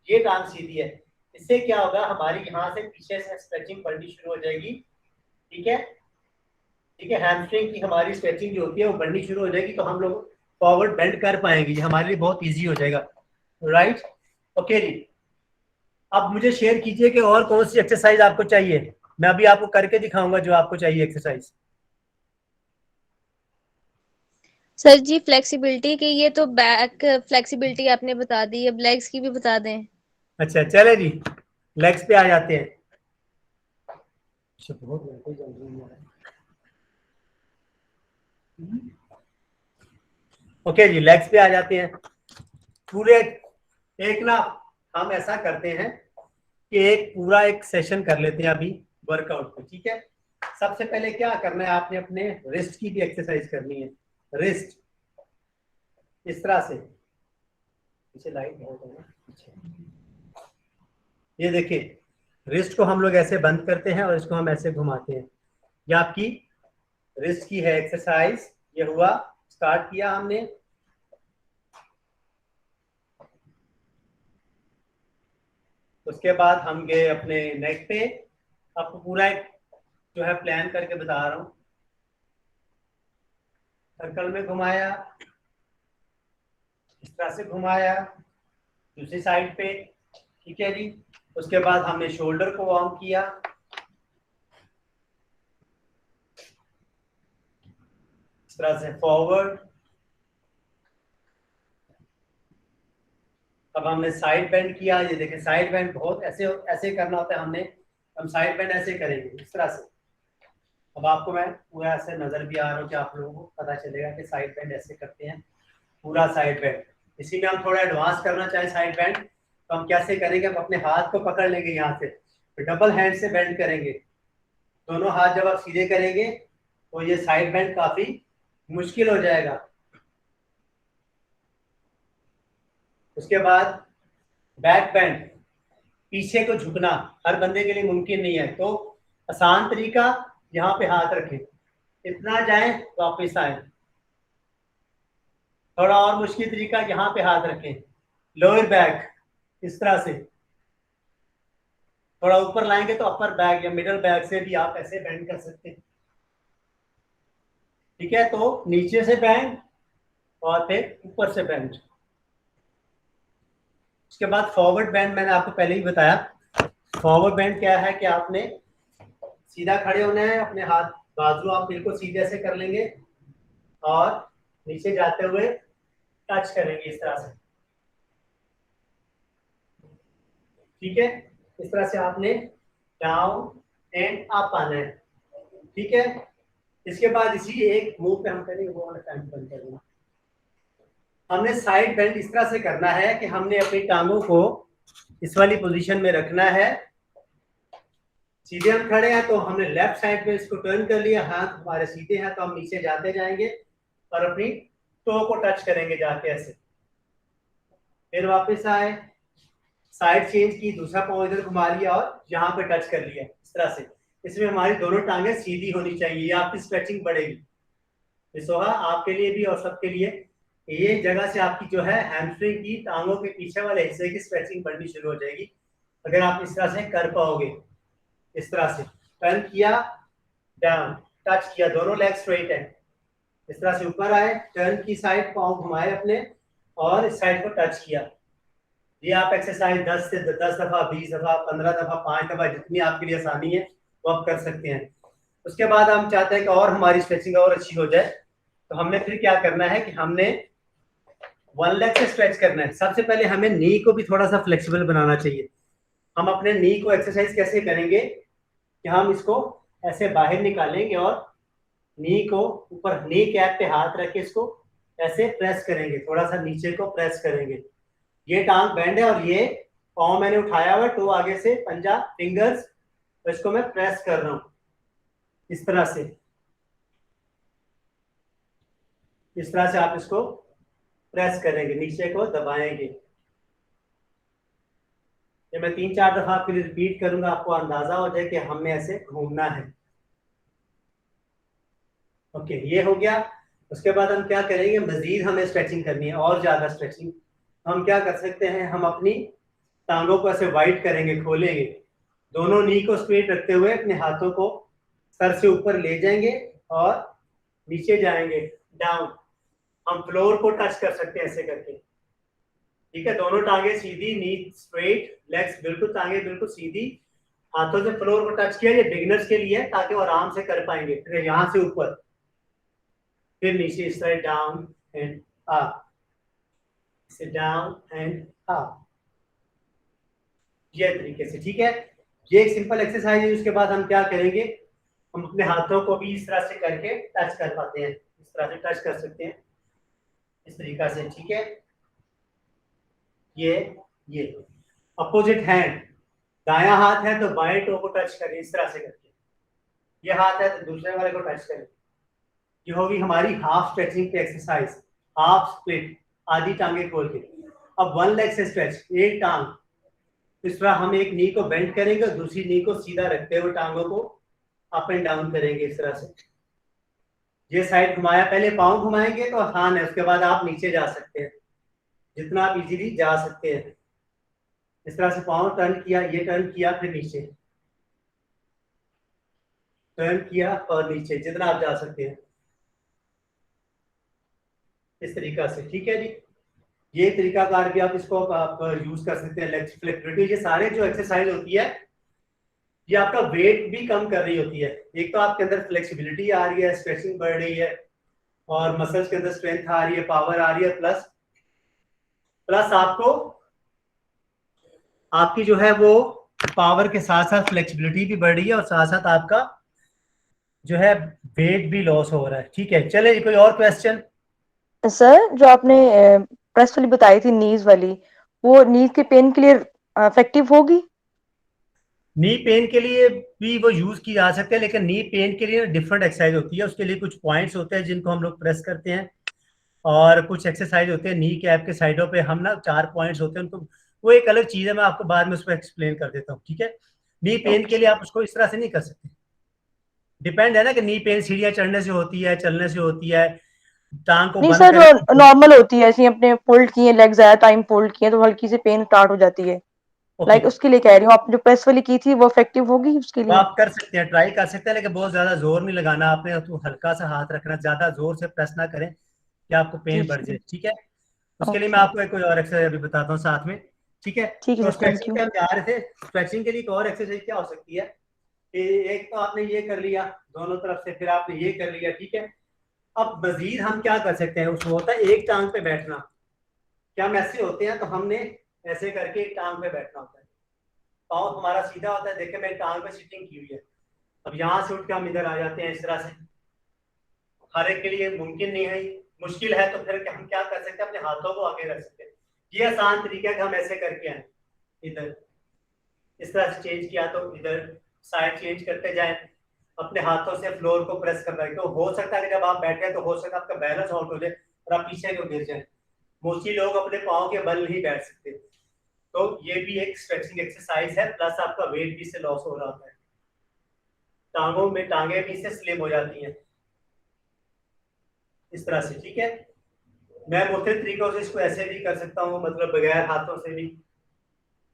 ये टांग सीधी है। इससे क्या होगा, हमारी यहाँ से पीछे से स्ट्रेचिंग बढ़नी शुरू हो जाएगी, ठीक है, ठीक है। हैमस्ट्रिंग की हमारी स्ट्रेचिंग जो होती है वो बढ़नी शुरू हो जाएगी, तो हम लोग फॉरवर्ड बेंड कर पाएंगे, ये हमारे लिए बहुत ईजी हो जाएगा, राइट। ओके जी, अब मुझे शेयर कीजिए कि और कौन सी एक्सरसाइज आपको चाहिए, मैं अभी आपको करके दिखाऊंगा जो आपको चाहिए एक्सरसाइज। सर जी फ्लेक्सिबिलिटी की, ये तो बैक फ्लेक्सिबिलिटी आपने बता दी, अब लेग्स की भी बता दें। अच्छा चले जी, लेग्स पे आ जाते हैं। ओके जी, लेग्स पे आ जाते हैं। पूरे एक ना हम ऐसा करते हैं कि एक पूरा एक सेशन कर लेते हैं अभी वर्कआउट को, ठीक है। सबसे पहले क्या करना है, आपने अपने रिस्ट की भी एक्सरसाइज करनी है। रिस्ट इस तरह से, पीछे लाइट बहुत है ना पीछे। ये देखिए, रिस्ट को हम लोग ऐसे बंद करते हैं और इसको हम ऐसे घुमाते हैं। ये आपकी रिस्ट की है एक्सरसाइज। ये हुआ, स्टार्ट किया हमने। उसके बाद हम गए अपने नेक पे। आपको पूरा एक जो है प्लान करके बता रहा हूँ। सर्कल में घुमाया, इस तरह से घुमाया, दूसरी साइड पे, ठीक है जी। उसके बाद हमने शोल्डर को वार्म किया, इस तरह से फॉरवर्ड। अब हमने साइड बेंड किया। ये देखें, साइड बेंड बहुत ऐसे ऐसे करना होता है हमने। हम साइड बेंड ऐसे करेंगे इस तरह से। अब आपको मैं पूरा ऐसे नजर भी आ रहा हूँ कि आप लोगों को पता चलेगा कि साइड बेंड ऐसे करते हैं, पूरा साइड बेंड। इसी में हम थोड़ा एडवांस करना चाहें साइड बेंड, तो हम कैसे करेंगे, हम अपने हाथ को पकड़ लेंगे यहाँ से, तो डबल हैंड से बेंड करेंगे। दोनों हाथ जब आप सीधे करेंगे तो ये साइड बेंड काफी मुश्किल हो जाएगा। उसके बाद बैक बेंड, पीछे को झुकना हर बंदे के लिए मुमकिन नहीं है, तो आसान तरीका, यहाँ पे हाथ रखें, इतना जाएं वापस आए। थोड़ा और मुश्किल तरीका, यहाँ पे हाथ रखें, लोअर बैक इस तरह से। थोड़ा ऊपर लाएंगे तो अपर बैक या मिडल बैक से भी आप ऐसे बेंड कर सकते हैं, ठीक है। तो नीचे से बेंड और फिर ऊपर से बेंड। उसके बाद फॉरवर्ड बेंड, मैंने आपको पहले ही बताया। फॉरवर्ड बेंड क्या है कि आपने सीधा खड़े होना है, अपने हाथ बाजू आप बिल्कुल सीधे से कर लेंगे और नीचे जाते हुए टच करेंगे इस तरह से, ठीक है। इस तरह से आपने डाउन एंड अप आना है, ठीक है। इसके बाद इसी एक मूव पे हम करेंगे, वो वाला टाइम बंद कर देना। हमने साइड बेंड इस तरह से करना है कि हमने अपनी टांगों को इस वाली पोजीशन में रखना है। सीधे हम खड़े हैं तो हमने लेफ्ट साइड पे इसको टर्न कर लिया, हाथ हमारे सीधे हैं तो हम नीचे जाते जाएंगे और अपनी टो को टच करेंगे जाके ऐसे। फिर वापस आए, साइड चेंज की, दूसरा पाँव इधर घुमा लिया और यहाँ पे टच कर लिया इस तरह से। इसमें हमारी दोनों टांगे सीधी होनी चाहिए, ये आपकी स्ट्रेचिंग बढ़ेगी। सोहा आपके लिए भी और सबके लिए, ये जगह से आपकी जो है हैमस्ट्रिंग की, टांगों के पीछे वाले हिस्से की स्ट्रेचिंग बढ़नी शुरू हो जाएगी अगर आप इस तरह से कर पाओगे। इस तरह से टर्न किया, डाउन, टच किया, दोनों लेग स्ट्रेट है, इस तरह से ऊपर आए, टर्न की साइड, पाँव घुमाए अपने और इस साइड को टच किया। ये आप एक्सरसाइज 10 से 10 दफा, 20 दफा, 15 दफा, 5 दफा, जितनी आपके लिए आसानी है वो आप कर सकते हैं। उसके बाद हम चाहते हैं कि और हमारी स्ट्रेचिंग और अच्छी हो जाए, तो हमने फिर क्या करना है कि हमने वन लेग से स्ट्रेच करना है। सबसे पहले हमें नी को भी थोड़ा सा फ्लेक्सिबल बनाना चाहिए। हम अपने नी को एक्सरसाइज कैसे करेंगे कि हम इसको ऐसे बाहर निकालेंगे और नी को ऊपर, नी कैप पे हाथ रख के इसको ऐसे प्रेस करेंगे, थोड़ा सा नीचे को प्रेस करेंगे। ये टांग बैंड है और ये पाँव मैंने उठाया हुआ, टो आगे से, पंजा फिंगर्स, तो इसको मैं प्रेस कर रहा हूं इस तरह से। इस तरह से आप इसको प्रेस करेंगे, नीचे को दबाएंगे। ये मैं 3-4 दफा आपके लिए रिपीट करूंगा, आपको अंदाजा हो जाए कि हमें ऐसे घूमना है। ओके, ये हो गया। उसके बाद हम क्या करेंगे, मजीद हमें स्ट्रेचिंग करनी है और ज्यादा स्ट्रेचिंग। हम क्या कर सकते हैं, हम अपनी टांगों को ऐसे वाइड करेंगे, खोलेंगे, दोनों नी को स्ट्रेट रखते हुए अपने हाथों को सर से ऊपर ले जाएंगे और नीचे जाएंगे, डाउन। हम फ्लोर को टच कर सकते हैं ऐसे करके, ठीक है। दोनों टांगे सीधी, नी स्ट्रेट, लेग्स बिल्कुल, टांगे बिल्कुल सीधी, हाथों से फ्लोर को टच किया। ये बिगिनर्स के लिए है ताकि वो आराम से कर पाएंगे। फिर यहाँ से ऊपर, फिर नीचे, इस तरह down and up, down and up, ये तरीके से, ठीक है। ये एक सिंपल एक्सरसाइज है। उसके बाद हम क्या करेंगे, हम अपने हाथों को भी इस तरह से करके टच कर पाते हैं, इस तरह से टच कर सकते हैं इस तरीका से, ठीक है। ये अपोजिट हैंड, दायां हाथ है तो बाएं टो को टच करें इस तरह से करके, ये हाथ है तो दूसरे वाले को टच करें। ये होगी हमारी हाफ स्ट्रेचिंग की एक्सरसाइज, हाफ स्प्लिट, आधी टांगे खोल के। अब वन लेग से स्ट्रेच, एक टांग, इस तरह हम एक नी को बेंड करेंगे और दूसरी नी को सीधा रखते हुए टांगों को अप एंड डाउन करेंगे इस तरह से। ये साइड घुमाया, पहले पाँव घुमाएंगे तो आसान है, उसके बाद आप नीचे जा सकते हैं जितना आप इजीली जा सकते हैं। इस तरह से पाँव टर्न किया, ये टर्न किया, फिर नीचे टर्न किया और नीचे, जितना आप जा सकते हैं इस तरीका से। ठीक है जी, ये तरीका कार भी आप इसको आप यूज कर सकते हैं। लेग फ्लेक्सिबिलिटी, ये सारे जो एक्सरसाइज होती है ये आपका वेट भी कम कर रही होती है। एक तो आपके अंदर फ्लेक्सिबिलिटी आ रही है, स्ट्रेचिंग बढ़ रही है और मसल्स के अंदर स्ट्रेंथ आ रही है, पावर आ रही है, प्लस प्लस आपको आपकी जो है वो पावर के साथ साथ फ्लेक्सिबिलिटी भी बढ़ रही है और साथ साथ आपका जो है वेट भी लॉस हो रहा है। ठीक है, चले कोई और क्वेश्चन? सर जो आपने प्रेस वाली बताई थी नीज वाली, वो नीज के पेन के लिए इफेक्टिव होगी? नी पेन के लिए भी वो यूज की जा सकते हैं, लेकिन नी पेन के लिए डिफरेंट एक्सरसाइज होती है, उसके लिए कुछ पॉइंट्स होते हैं जिनको हम लोग प्रेस करते हैं, और कुछ एक्सरसाइज होते हैं नी कैप के साइडों पे हम ना 4 पॉइंट्स होते हैं उनको, वो एक अलग चीज है, मैं आपको बाद में उसको एक्सप्लेन कर देता हूँ। ठीक है, नी पेन के लिए आप उसको इस तरह से नहीं कर सकते, डिपेंड है ना कि नी पेन सीढ़ियां चढ़ने से होती है, चलने से होती है, टांग को नहीं बंद सर, करें। नॉर्मल होती है, ऐसी अपने फोल्ड किए लेग ज्यादा टाइम फोल्ड किए तो हल्की सी पेन स्टार्ट हो जाती है। ओके, लाइक उसके लिए कह रही हूँ, आप जो प्रेस वाली की थी वो इफेक्टिव होगी उसके वो लिए? आप कर सकते हैं, ट्राई कर सकते हैं, लेकिन बहुत ज्यादा जोर नहीं लगाना आपने, तो हल्का सा हाथ रखना, ज्यादा जोर से प्रेस ना करें कि आपको जी पेन बढ़ जी। जाए। ठीक है, उसके लिए मैं ओके, आपको एक कोई और एक्सरसाइज अभी बताता हूँ साथ में। ठीक है, ठीक है तो सर, थैंक स्ट्रेचिंग यू। पे हम जा रहे थे। स्ट्रेचिंग के लिए एक और एक्सरसाइज क्या हो सकती है कि एक तो आपने ये कर लिया दोनों तरफ से, फिर आपने ये कर लिया। ठीक है, अब मजीद हम क्या कर सकते हैं, उसमें होता है एक टांग पे बैठना। क्या हम ऐसे होते हैं तो हमने ऐसे करके एक टांग पे बैठना होता है, पाँव हमारा सीधा होता है, देखिए मैं टांग पे सिटिंग की हुई है। अब यहाँ से उठ के हम इधर आ जाते हैं इस तरह से। हर एक के लिए मुमकिन नहीं है, मुश्किल है, तो फिर हम क्या कर सकते हैं, अपने हाथों को आगे रख सकते हैं। ये आसान तरीका है कि हम ऐसे करके आए, इधर इस तरह से चेंज किया तो इधर साइड चेंज करते जाएं, अपने हाथों से फ्लोर को प्रेस करना है। तो हो सकता है कि जब आप बैठे तो हो सकता है आपका बैलेंस आउट हो जाए और आप पीछे को गिर जाए। मोस्टली लोग अपने पाँव के बल नहीं बैठ सकते, तो ये भी एक स्ट्रेचिंग एक्सरसाइज है, प्लस आपका वेट भी से लॉस हो रहा होता है, टांगों में टांगे भी से स्लिम हो जाती हैं इस तरह से। ठीक है, मैं मुख्तलिफ तरीकों से इसको ऐसे भी कर सकता हूँ, मतलब बगैर हाथों से भी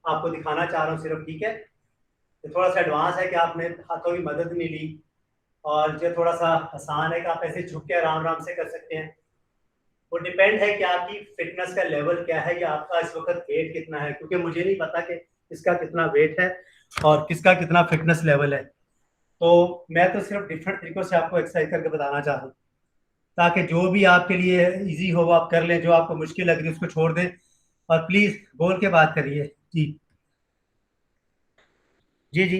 आपको दिखाना चाह रहा हूँ सिर्फ। ठीक है, तो थोड़ा सा एडवांस है कि आपने हाथों की मदद नहीं ली, और जो थोड़ा सा आसान है कि आप ऐसे झुक के आराम आराम से कर सकते हैं। वो डिपेंड है कि आपकी फिटनेस का लेवल क्या है या आपका इस वक्त वेट कितना है, क्योंकि मुझे नहीं पता कि किसका कितना वेट है और किसका कितना फिटनेस लेवल है। तो मैं तो सिर्फ डिफरेंट तरीकों से आपको एक्सरसाइज करके बताना चाह रहा हूँ, ताकि जो भी आपके लिए इजी हो वो आप कर लें, जो आपको मुश्किल लग रही है उसको छोड़ दें, और प्लीज बोल के बात करिए। जी जी जी।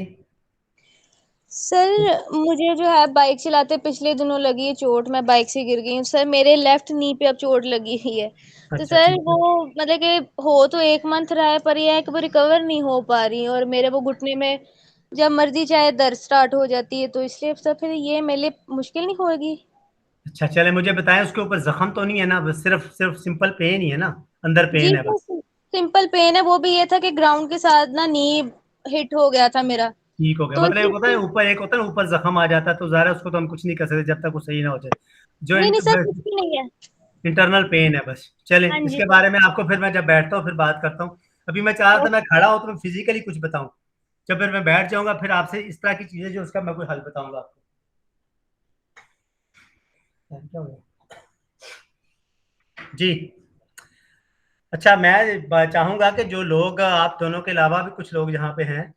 सर मुझे जो है बाइक चलाते पिछले दिनों लगी है चोट, मैं बाइक से गिर गई हूँ सर, मेरे लेफ्ट नी पे अब चोट लगी हुई है। तो अच्छा सर ठीक वो है। मतलब कि हो तो 1 मंथ रहा है, पर यह है कि वो रिकवर नहीं हो पा रही, और मेरे वो घुटने में जब मर्जी चाहे दर्द स्टार्ट हो जाती है, तो इसलिए सर फिर ये मेरे लिए मुश्किल नहीं होगी? अच्छा चले, मुझे बताएं उसके ऊपर जख्म तो नहीं है ना, बस सिर्फ सिर्फ सिंपल पेन ही है ना, अंदर जी पेन है सर, बस? सिंपल पेन है, वो भी ये था कि ग्राउंड के साथ ना नी हिट हो गया था मेरा, ठीक हो गया, तो मतलब एक इसलिए होता है ऊपर, एक होता है ना ऊपर जख्म आ जाता है, तो ज़ाहिर है उसको तो हम कुछ नहीं कर सकते जब तक वो सही ना हो जाए, जो नहीं नहीं सर, कुछ भी नहीं है। इंटरनल पेन है बस। चले, हाँ जी इसके सर। बारे में आपको फिर मैं जब बैठता हूँ फिर बात करता हूँ। अभी मैं चाह रहा था मैं खड़ा हूँ तो मैं फिजिकली कुछ बताऊं, जब फिर मैं बैठ जाऊंगा फिर आपसे इस तरह की चीजें जो उसका मैं कोई हल बताऊंगा आपको। क्या हो गया? जी। अच्छा, मैं चाहूंगा कि जो लोग आप दोनों के अलावा भी कुछ लोग यहाँ पे हैं,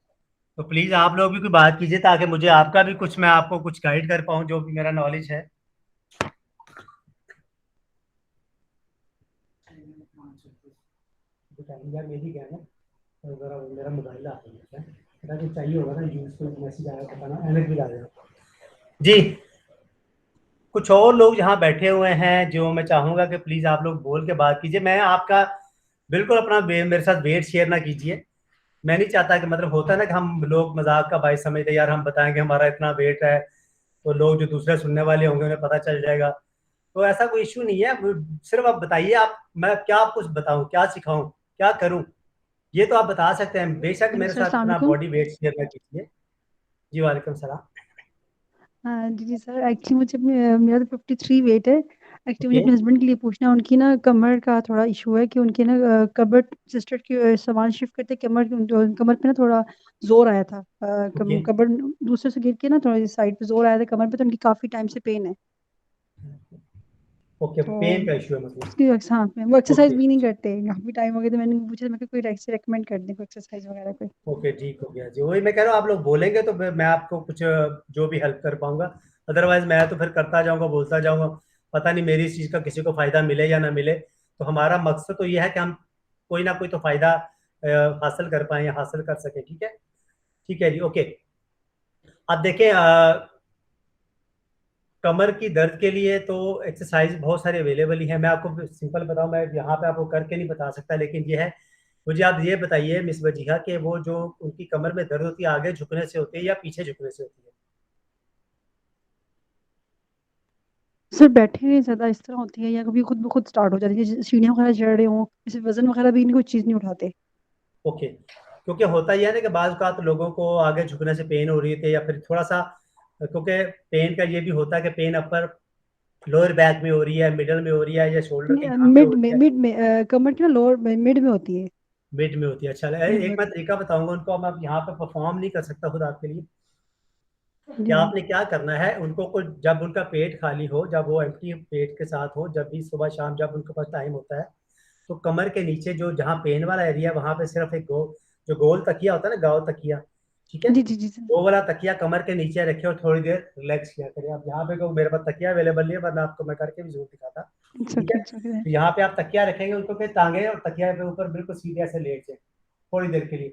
तो प्लीज आप लोग भी कोई बात कीजिए, ताकि मुझे आपका भी कुछ, मैं आपको कुछ गाइड कर पाऊँ जो भी मेरा नॉलेज है। यार मेरी क्या है ना, जरा मेरा मोबाइल आ गया है, पता कुछ चाहिए होगा ना, यूज को मैसेज आया, पता ना एनएच भी आ गया। जी, कुछ और लोग यहाँ बैठे हुए हैं जो मैं चाहूंगा कि प्लीज आप लोग बोल के बात कीजिए। मैं आपका बिल्कुल अपना मेरे साथ वेट शेयर ना कीजिए, मैं नहीं चाहता कि मतलब होता है ना कि हम लोग मजाक का भाई समझते यार, हम बताएंगे हमारा इतना वेट है तो लोग जो दूसरे सुनने वाले होंगे उन्हें पता चल जाएगा। तो ऐसा कोई इश्यू नहीं है, सिर्फ आप बताइए, आप मैं क्या कुछ बताऊं, क्या सिखाऊं, क्या करूं, ये तो आप बता सकते हैं। बेशक हेलो मेरे सर, साथ अस्सलाम अपना वालेकुम। बॉडी वेट शेयर ना कीजिए। जी वालेकुम सलाम। हाँ जी जी सर, एक्चुअली मेरा तो 53 वेट है। एक्चुअली मुझे ओके अपने हस्बैंड के लिए पूछना है, उनकी ना कमर का थोड़ा इशू है कि उनकी ना कमर सिस्टर की सामान शिफ्ट करते कमर कमर पे ना थोड़ा जोर आया था। ओके कमर दूसरे से गिर के ना थोड़ी साइड पे जोर आया था कमर पे, तो उनकी काफी टाइम से पेन है। ओके, तो पेन का इशू है मतलब। उसकी हाँ, वो एक्सरसाइज ओके भी नहीं करते काफी टाइम हो गया, तो मैंने पूछा मैं कोई रेकमेंड कर दें कोई एक्सरसाइज वगैरह कोई। ओके, ठीक हो गया जी। वही मैं कह रहा हूँ, आप लोग बोलेंगे तो मैं आपको कुछ जो भी हेल्प कर पाऊंगा। अदरवाइज मैं तो फिर करता जाऊंगा, बोलता जाऊंगा, पता नहीं मेरी इस चीज़ का किसी को फायदा मिले या ना मिले। तो हमारा मकसद तो ये है कि हम कोई ना कोई तो फायदा हासिल कर पाए या हासिल कर सके। ठीक है, ठीक है जी, ओके। अब देखें, कमर की दर्द के लिए तो एक्सरसाइज बहुत सारे अवेलेबल ही है। मैं आपको सिंपल बताऊं, मैं यहाँ पे आपको करके नहीं बता सकता, लेकिन ये है, मुझे आप ये बताइए मिस वजीहा कि वो जो उनकी कमर में दर्द होती है, आगे झुकने से होती है या पीछे झुकने से होती है? सर बैठे नहीं ज्यादा इस तरह होती है, या कभी खुद ब खुद स्टार्ट हो जाती है, जैसे सीढ़ियाँ वगैरह चढ़ रहे हों, जैसे वजन वगैरह भी नहीं, कोई चीज़ नहीं उठाते। ओके, क्योंकि होता ही है ना कि बाज़ औक़ात लोगों को आगे झुकने से पेन हो रही थी, या फिर थोड़ा सा, क्योंकि पेन का ये भी होता है कि पेन अपर लोअर बैक में हो रही है, मिडल में हो रही है, या शोल्डर के यहाँ पे हो रही है, मिड में कमर की ना लोअर मिड में होती है। मिड में होती है। अच्छा, मिड में एक मैं होती तरीका बताऊंगा उनको, मैं यहाँ पे परफॉर्म नहीं कर सकता खुद आपके लिए। है। क्या जी जी। आपने क्या करना है, उनको कुछ, जब उनका पेट खाली हो, जब वो एम्प्टी पेट के साथ हो, जब भी सुबह शाम जब उनके पास टाइम होता है, तो कमर के नीचे जो जहाँ पेन वाला एरिया है वहां पे सिर्फ एक जो गोल तकिया होता है ना, गाँव तकिया, ठीक है, जी जी जी सर। वो वाला तकिया कमर के नीचे रखे और थोड़ी देर रिलैक्स किया करें। आप यहाँ पे को मेरे पास तकिया अवेलेबल नहीं है, वरना आपको मैं करके भी जरूर दिखाता। इट्स ठीक ओके, है, इट्स ओके। तो यहाँ पे आप तकिया रखेंगे, उनको फिर टांगे और तकिया पे ऊपर बिल्कुल सीधे ऐसे लेट जाए थोड़ी देर के लिए,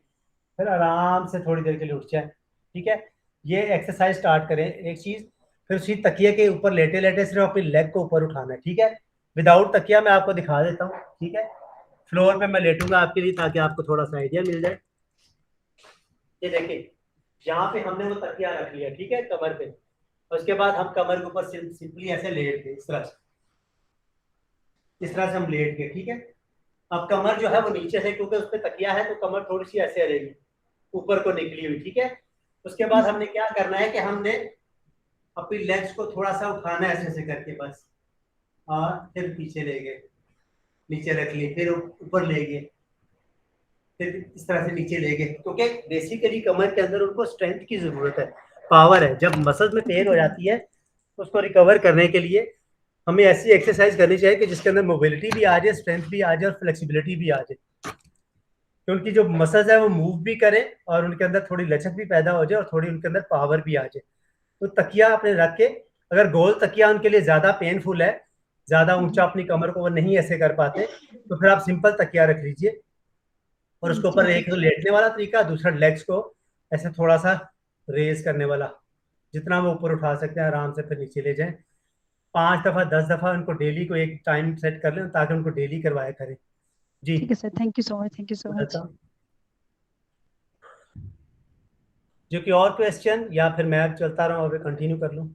फिर आराम से थोड़ी देर के लिए उठ जाए। ठीक है, ये एक्सरसाइज स्टार्ट करें एक चीज। फिर उसी तकिए के ऊपर लेटे लेटे सिर्फ अपनी लेग को ऊपर उठाना है। ठीक है, विदाउट तकिया मैं आपको दिखा देता हूँ। ठीक है, फ्लोर पे मैं लेटूंगा आपके लिए, ताकि आपको थोड़ा सा आइडिया मिल जाए। ये देखिए, यहाँ पे हमने वो तकिया रख लिया, ठीक है, कमर पे। उसके बाद हम कमर के ऊपर सिंपली ऐसे लेट गए, इस तरह से हम लेट गए। ठीक है, अब कमर जो है वो नीचे से, क्योंकि उस पर तकिया है, तो कमर थोड़ी सी ऐसे रहेगी, ऊपर को निकली हुई। ठीक है, उसके जी बाद सर। हमने क्या करना है कि हमने अपनी लेग्स को थोड़ा सा उठाना है, ऐसे ऐसे करके बस, और फिर पीछे ले गए, नीचे रख लिए, फिर ऊपर ले गए, फिर इस तरह से नीचे ले गए, क्योंकि बेसिकली कमर के अंदर उनको स्ट्रेंथ की जरूरत है, पावर है। जब मसल में पेन हो जाती है तो उसको रिकवर करने के लिए हमें ऐसी एक्सरसाइज करनी चाहिए कि जिसके अंदर मोबिलिटी भी आ जाए, स्ट्रेंथ भी आ जाए और फ्लेक्सिबिलिटी भी आ जाए, कि उनकी जो मसल्स है वो मूव भी करें और उनके अंदर थोड़ी लचक भी पैदा हो जाए और थोड़ी उनके अंदर पावर भी आ जाए। तो तकिया अपने रख के, अगर गोल तकिया उनके लिए ज्यादा पेनफुल है, ज्यादा ऊंचा अपनी कमर को वो नहीं ऐसे कर पाते, तो फिर आप सिंपल तकिया रख लीजिए, और उसके ऊपर ओके। एक तो लेटने वाला तरीका, दूसरा लेग्स को ऐसे थोड़ा सा रेज करने वाला, जितना वो ऊपर उठा सकते हैं आराम से, फिर नीचे ले जाएं। 5 दफा 10 दफा उनको डेली को एक टाइम सेट कर लें, ताकि उनको डेली करवाया करें। जी, ठीक है sir, thank you so much, thank you so much. बताता हूँ। जो कि और क्वेश्चन, या फिर मैं चलता रहूँ और कंटिन्यू कर लूँ?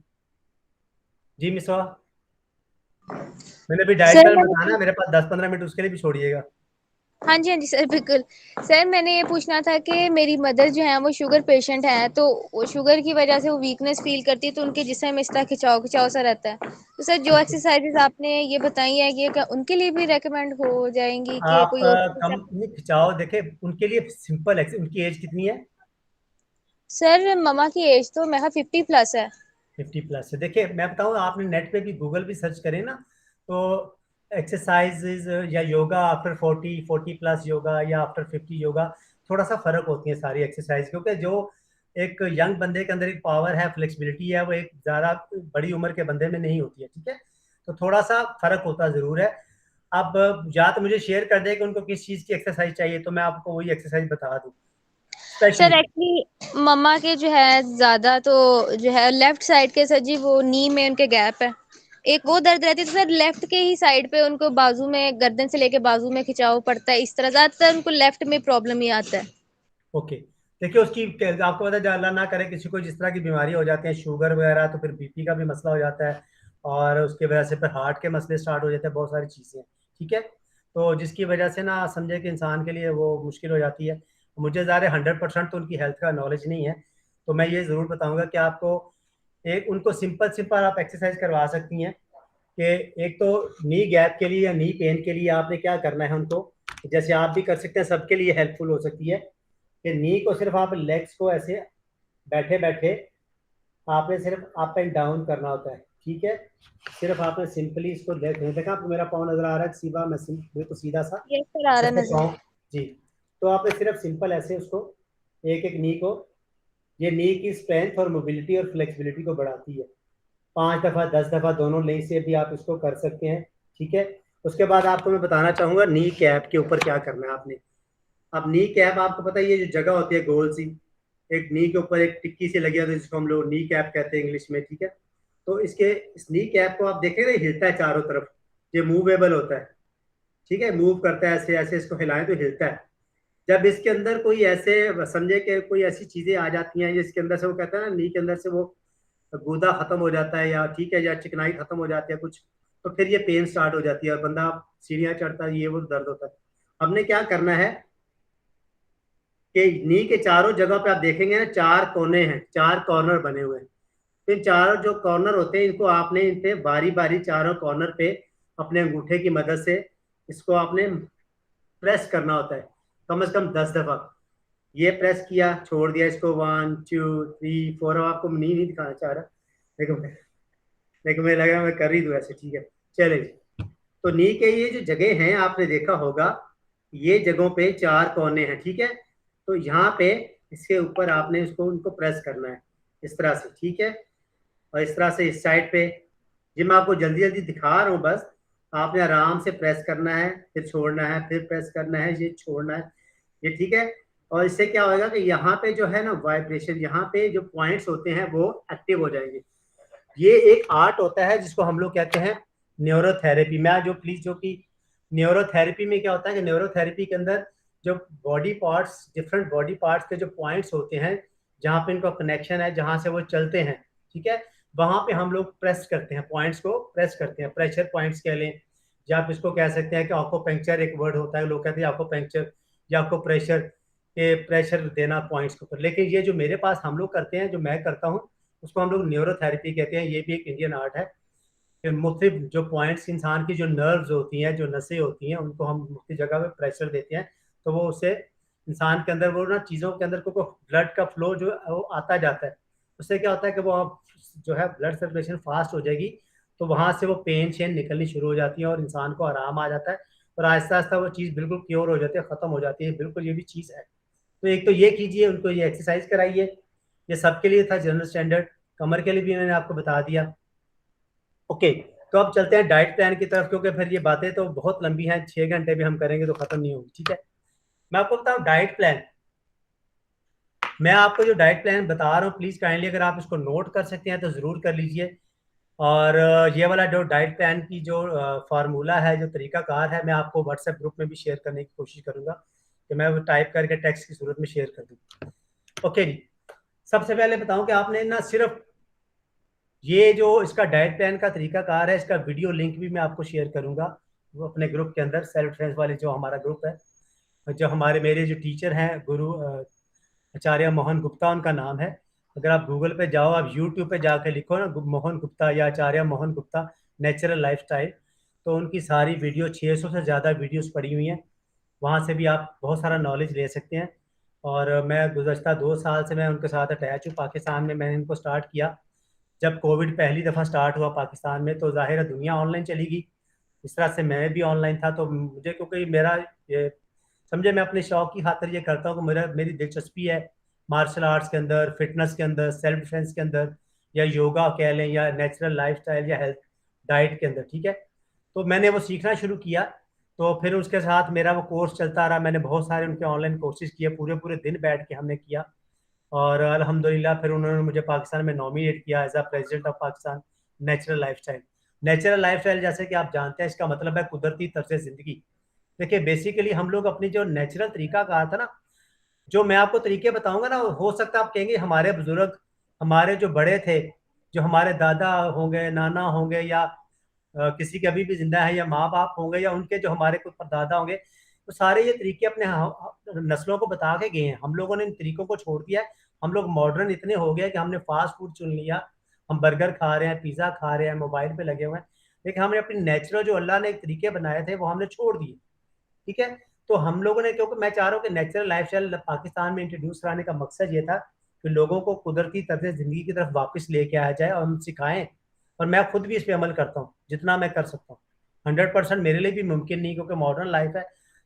जी मिसवा, मैंने अभी डाइट सर प्लान बताना मैंने है, मेरे पास 10-15 मिनट उसके लिए भी छोड़िएगा। हाँ जी, हाँ जी सर, बिल्कुल। सर मैंने ये पूछना था कि मेरी मदर जो है वो शुगर पेशेंट है, तो वो शुगर की वजह से वो वीकनेस फ़ील करती है, तो उनके जिस्म में इस तरह खिंचाव-खिंचाव सा रहता है। तो सर जो ओके, एक्सरसाइज़ेज़ आपने ये बताई हैं, ये क्या उनके लिए भी रिकमेंड हो जाएँगी कि आप कोई और कम एक्सरसाइज़? नहीं खिंचाओ, देखे उनके लिए सिंपल है। उनकी एज कितनी है? सर मम्मा की एज तो मैं 50 प्लस है। 50 प्लस है। देखिए मैं बताऊँ, आपने नेट पे भी, गूगल भी सर्च करें ना, तो एक्सरसाइजेज या योगा आफ्टर 40 प्लस योगा या आफ्टर 50 योगा, थोड़ा सा फर्क होती है सारी एक्सरसाइज, क्योंकि जो एक यंग बंदे के अंदर एक पावर है, फ्लेक्सिबिलिटी है, वो एक ज़्यादा बड़ी उम्र के बंदे में नहीं होती है। ठीक है, तो थोड़ा सा फर्क होता ज़रूर है। अब या तो मुझे शेयर कर दें कि उनको किस चीज़ की एक्सरसाइज चाहिए, तो मैं आपको वही एक्सरसाइज बता दूँ सर स्पेशली। एक्चुअली मम्मा के जो है ज़्यादा तो जो है लेफ्ट साइड के सर जी, वो नी में उनके गैप है। एक वो दर्द रहती है, तो सर लेफ्ट के ही साइड पे उनको बाजू में, गर्दन से लेके बाजू में खिंचाव पड़ता है, इस तरह ज़्यादातर उनको लेफ्ट में प्रॉब्लम ही आता है। ओके, देखिए उसकी आपको पता है, अल्लाह ना करे किसी को जिस तरह की बीमारी हो जाती है, शुगर वगैरह, तो फिर बीपी का भी मसला हो जाता है, और उसकी वजह से फिर हार्ट के मसले स्टार्ट हो जाते हैं, बहुत सारी चीज़ें। ठीक है, तो जिसकी वजह से ना समझे कि इंसान के लिए वो मुश्किल हो जाती है। मुझे ज़्यादा 100% तो उनकी हेल्थ का नॉलेज नहीं है, तो मैं ये ज़रूर बताऊंगा कि आपको एक उनको सिंपल सिंपल आप एक्सरसाइज करवा सकती हैं कि एक तो नी गैप के लिए या नी पेन के लिए आपने क्या करना है उनको, जैसे आप भी कर सकते हैं, सबके लिए हेल्पफुल हो सकती है कि नी को सिर्फ आप लेग्स को ऐसे बैठे बैठे आपने सिर्फ अप एंड डाउन करना होता है। ठीक है, सिर्फ आपने सिंपली इसको देखा आपको मेरा पाँव नजर आ रहा है सीधा, मैं बिल्कुल सीधा सा यस सर, आ रहा है जैसे नजर। पाँव। जी, तो आपने सिर्फ सिंपल ऐसे उसको एक एक नी को, ये नी की स्ट्रेंथ और मोबिलिटी और फ्लेक्सिबिलिटी को बढ़ाती है। 5 दफ़ा 10 दफ़ा दोनों नी से भी आप इसको कर सकते हैं। ठीक है, उसके बाद आपको मैं बताना चाहूंगा नी कैप के ऊपर क्या करना है आपने। अब नी कैप आपको पता है, ये जो जगह होती है गोल सी, एक नी के ऊपर एक टिक्की सी लगी होती है जिसको हम लोग नी कैप कहते हैं इंग्लिश में। ठीक है, तो इसके इस नी कैप को आप देखें ना, हिलता है चारों तरफ, ये मूवेबल होता है। ठीक है, मूव करता है, ऐसे ऐसे इसको हिलाएं तो हिलता है। जब इसके अंदर कोई ऐसे समझे कि कोई ऐसी चीजें आ जाती हैं जिसके अंदर से वो कहता है ना, नी के अंदर से वो गूदा खत्म हो जाता है, या ठीक है, या चिकनाई खत्म हो जाती है कुछ, तो फिर ये पेन स्टार्ट हो जाती है और बंदा सीढ़ियाँ चढ़ता है, ये वो दर्द होता है। हमने क्या करना है कि नी के चारों जगह पे आप देखेंगे ना, 4 कोने हैं, 4 कॉर्नर बने हुए हैं। तो इन चारों जो कॉर्नर होते हैं, इनको आपने इन पे बारी बारी चारों कॉर्नर पे अपने अंगूठे की मदद से इसको आपने प्रेस करना होता है, कम से कम 10 दफ़ा। ये प्रेस किया, छोड़ दिया इसको, 1 2 3 4। अब आपको नहीं दिखाना चाह रहा, लेकिन लेकिन मुझे लगा मैं कर ही दूं ऐसे। ठीक है, चले जी। तो नी के ये जो जगह हैं आपने देखा होगा, ये जगहों पे 4 कोने हैं। ठीक है, तो यहाँ पे इसके ऊपर आपने इसको उनको प्रेस करना है इस तरह से। ठीक है, और इस तरह से इस साइड पे, जी मैं आपको जल्दी जल्दी दिखा रहा हूँ, बस आपने आराम से प्रेस करना है, फिर छोड़ना है, फिर प्रेस करना है, ये छोड़ना है, ये। ठीक है, और इससे क्या होगा कि यहाँ पे जो है ना वाइब्रेशन, यहाँ पे जो पॉइंट्स होते हैं वो एक्टिव हो जाएंगे। ये एक आर्ट होता है जिसको हम लोग कहते हैं न्यूरोथेरेपी। मैं जो प्लीज जो कि न्यूरोथेरेपी में क्या होता है कि न्यूरोथेरेपी के अंदर जो body parts, different body parts के जो पॉइंट्स होते हैं, जहाँ पे इनका कनेक्शन है, जहाँ से वो चलते हैं, ठीक है, वहां पे हम लोग प्रेस करते हैं, पॉइंट्स को प्रेस करते हैं, प्रेशर पॉइंट्स कह लें, या आप इसको कह सकते हैं कि आपको पंक्चर एक वर्ड होता है, लोग कहते हैं आपको पंक्चर, या आपको प्रेशर के प्रेशर देना पॉइंट्स के ऊपर। लेकिन ये जो मेरे पास हम लोग करते हैं, जो मैं करता हूँ, उसको हम लोग न्यूरोथेरेपी कहते हैं। ये भी एक इंडियन आर्ट है कि मुख्तलिफ जो पॉइंट्स, इंसान की जो नर्व्स होती हैं, जो नसें होती हैं, उनको हम मुख्तलिफ जगह पे प्रेशर देते हैं, तो वो उससे इंसान के अंदर वो ना चीज़ों के अंदर को ब्लड का फ्लो जो है वो आता जाता है। उससे क्या होता है कि वो जो है ब्लड सर्कुलेशन फास्ट हो जाएगी, तो वहाँ से वो पेन शेन निकलनी शुरू हो जाती है और इंसान को आराम आ जाता है, और आहिस्ता आहिस्ता वो चीज़ बिल्कुल क्योर हो जाती है, ख़त्म हो जाती है। बिल्कुल ये भी चीज़ है। तो एक तो ये कीजिए, उनको ये एक्सरसाइज कराइए। ये सबके लिए था जनरल स्टैंडर्ड, कमर के लिए भी मैंने आपको बता दिया। ओके, तो अब चलते हैं डाइट प्लान की तरफ, क्योंकि फिर ये बातें तो बहुत लंबी हैं, 6 घंटे भी हम करेंगे तो खत्म नहीं होगी। ठीक है, मैं आपको बताऊँ डाइट प्लान। मैं आपको जो डाइट प्लान बता रहा हूँ, प्लीज काइंडली अगर आप इसको नोट कर सकते हैं तो जरूर कर लीजिए। और ये वाला जो डाइट प्लान की जो फार्मूला है, जो तरीकाकार है, मैं आपको व्हाट्सएप ग्रुप में भी शेयर करने की कोशिश करूंगा, कि मैं वो टाइप करके टेक्स्ट की सूरत में शेयर कर दूँ। ओके जी, सबसे पहले बताऊं कि आपने ना सिर्फ ये जो इसका डाइट प्लान का तरीकाकार है, इसका वीडियो लिंक भी मैं आपको शेयर करूंगा वो अपने ग्रुप के अंदर, सेल्फ डिफेंस वाले जो हमारा ग्रुप है। जो हमारे मेरे जो टीचर हैं, गुरु आचार्य मोहन गुप्ता उनका नाम है। अगर आप गूगल पे जाओ, आप यूट्यूब पे जाके लिखो ना मोहन गुप्ता या आचार्य मोहन गुप्ता नेचुरल लाइफस्टाइल, तो उनकी सारी वीडियो, 600 से ज़्यादा वीडियोस पड़ी हुई हैं, वहाँ से भी आप बहुत सारा नॉलेज ले सकते हैं। और मैं गुज़श्ता 2 साल से मैं उनके साथ अटैच हूँ। पाकिस्तान में मैंने इनको स्टार्ट किया जब कोविड पहली दफ़ा स्टार्ट हुआ पाकिस्तान में, तो ज़ाहिर है दुनिया ऑनलाइन चली गई, इस तरह से मैं भी ऑनलाइन था। तो मुझे, क्योंकि मेरा ये समझे, मैं अपने शौक की खातिर ये करता हूँ कि मेरी दिलचस्पी है मार्शल आर्ट्स के अंदर, फिटनेस के अंदर, सेल्फ डिफेंस के अंदर, या योगा कह लें, या नेचुरल लाइफस्टाइल, या हेल्थ डाइट के अंदर। ठीक है, तो मैंने वो सीखना शुरू किया, तो फिर उसके साथ मेरा वो कोर्स चलता रहा। मैंने बहुत सारे उनके ऑनलाइन कोर्सेज किए, पूरे पूरे दिन बैठ के हमने किया, और अल्हम्दुलिल्लाह फिर उन्होंने मुझे पाकिस्तान में नॉमिनेट किया as a president of Pakistan natural lifestyle. Natural lifestyle जैसे कि आप जानते हैं, इसका मतलब है कुदरती तर्ज ज़िंदगी। देखिए बेसिकली हम लोग अपनी जो नेचुरल तरीका कार था ना, जो मैं आपको तरीके बताऊंगा ना, हो सकता है आप कहेंगे हमारे बुजुर्ग, हमारे जो बड़े थे, जो हमारे दादा होंगे, नाना होंगे, या किसी के अभी भी जिंदा है, या माँ बाप होंगे, या उनके जो हमारे कुछ दादा होंगे, तो सारे ये तरीके अपने नस्लों को बता के गए हैं। हम लोगों ने इन तरीकों को छोड़ दिया है। हम लोग मॉडर्न इतने हो गए कि हमने फास्ट फूड चुन लिया, हम बर्गर खा रहे हैं, पिज्ज़ा खा रहे हैं, मोबाइल पे लगे हुए हैं, लेकिन हमने अपनी नेचुरल जो अल्लाह ने एक तरीके बनाए थे वो हमने छोड़ दिए। ठीक है, तो हम लोगों ने, क्योंकि मैं चाह रहा हूँ कि नेचुरल लाइफस्टाइल पाकिस्तान में इंट्रोड्यूस कराने का मकसद ये था कि लोगों को कुदरती तर्ज जिंदगी की तरफ वापस लेके आया जाए और हम सिखाएं। और मैं खुद भी इस पे अमल करता हूँ जितना मैं कर सकता हूँ। 100% मेरे लिए भी मुमकिन नहीं, क्योंकि मॉडर्न लाइफ है,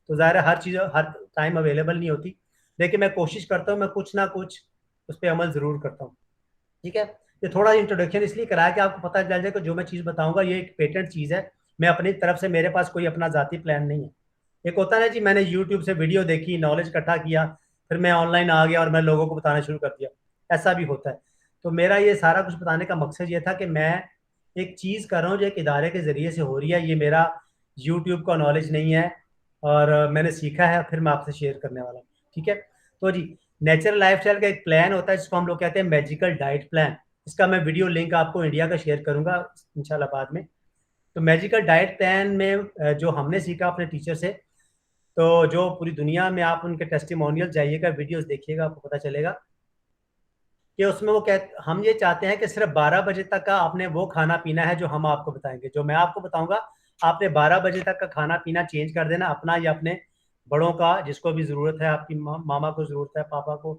तो ज़ाहिर है हर चीज़ हर टाइम अवेलेबल नहीं होती, लेकिन मैं कोशिश करता हूँ, मैं कुछ ना कुछ उस पर अमल ज़रूर करता हूँ। ठीक है, ये थोड़ा इंट्रोडक्शन इसलिए कराया कि आपको पता चल जाए कि जो मैं चीज़ बताऊंगा ये एक पेटेंट चीज़ है। मैं अपनी तरफ से, मेरे पास कोई अपना ज़ाती प्लान नहीं है। एक होता है ना जी, मैंने यूट्यूब से वीडियो देखी, नॉलेज इकट्ठा किया, फिर मैं ऑनलाइन आ गया और मैं लोगों को बताना शुरू कर दिया, ऐसा भी होता है। तो मेरा ये सारा कुछ बताने का मकसद ये था कि मैं एक चीज़ कर रहा हूँ जो एक इदारे के ज़रिए से हो रही है, ये मेरा यूट्यूब का नॉलेज नहीं है, और मैंने सीखा है, फिर मैं आपसे शेयर करने वाला हूँ। ठीक है, तो जी, नेचुरल लाइफस्टाइल का एक प्लान होता है जिसको हम लोग कहते हैं मैजिकल डाइट प्लान। इसका मैं वीडियो लिंक आपको इंडिया का शेयर करूंगा इंशाल्लाह बाद में। तो मैजिकल डाइट प्लान में जो हमने सीखा अपने टीचर से, तो जो पूरी दुनिया में आप उनके टेस्टिमोनियल जाइएगा, वीडियोस देखिएगा, आपको पता चलेगा कि उसमें वो हम ये चाहते हैं कि सिर्फ 12 बजे तक का आपने वो खाना पीना है जो हम आपको बताएंगे। जो मैं आपको बताऊंगा, आपने 12 बजे तक का खाना पीना चेंज कर देना, अपना या अपने बड़ों का, जिसको भी ज़रूरत है, आपकी मामा को ज़रूरत है, पापा को,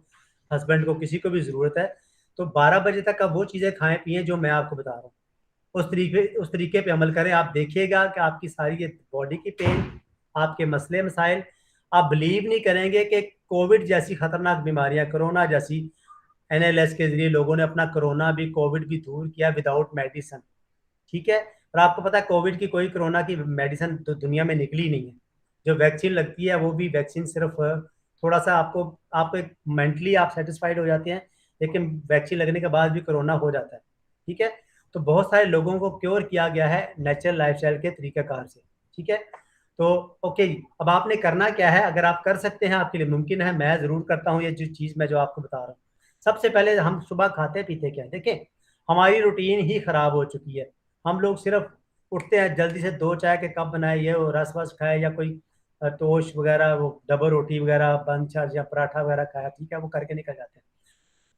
हस्बैंड को, किसी को भी ज़रूरत है, तो 12 बजे तक का वो चीज़ें खाएं पिए जो मैं आपको बता रहा हूँ। उस तरीके पे अमल करें। आप देखिएगा कि आपकी सारी ये बॉडी की पेन, आपके मसले मसाइल, आप बिलीव नहीं करेंगे कि कोविड जैसी खतरनाक बीमारियां, कोरोना जैसी, एनएलएस के जरिए लोगों ने अपना कोरोना भी, कोविड भी दूर किया विदाउट मेडिसिन। ठीक है, और आपको पता है कोविड की, कोई कोरोना की मेडिसिन तो दुनिया में निकली नहीं है। जो वैक्सीन लगती है वो भी वैक्सीन सिर्फ थोड़ा सा आपको आपको एक मेंटली आप सेटिस्फाइड हो जाते हैं, लेकिन वैक्सीन लगने के बाद भी कोरोना हो जाता है। ठीक है, तो बहुत सारे लोगों को क्योर किया गया है नेचुरल लाइफस्टाइल के तरीक़ाकार से। ठीक है, तो ओके जी, अब आपने करना क्या है, अगर आप कर सकते हैं, आपके लिए मुमकिन है, मैं ज़रूर करता हूँ ये जो चीज़ मैं जो आपको बता रहा हूँ। सबसे पहले हम सुबह खाते पीते क्या है, देखें हमारी रूटीन ही ख़राब हो चुकी है। हम लोग सिर्फ उठते हैं जल्दी से, 2 चाय के कप बनाए, ये वो रस वस खाए, या कोई टोस्ट वगैरह, वो डबल रोटी वगैरह, बन छाछ या पराठा वगैरह खाया, ठीक है, वो करके निकल जाते हैं।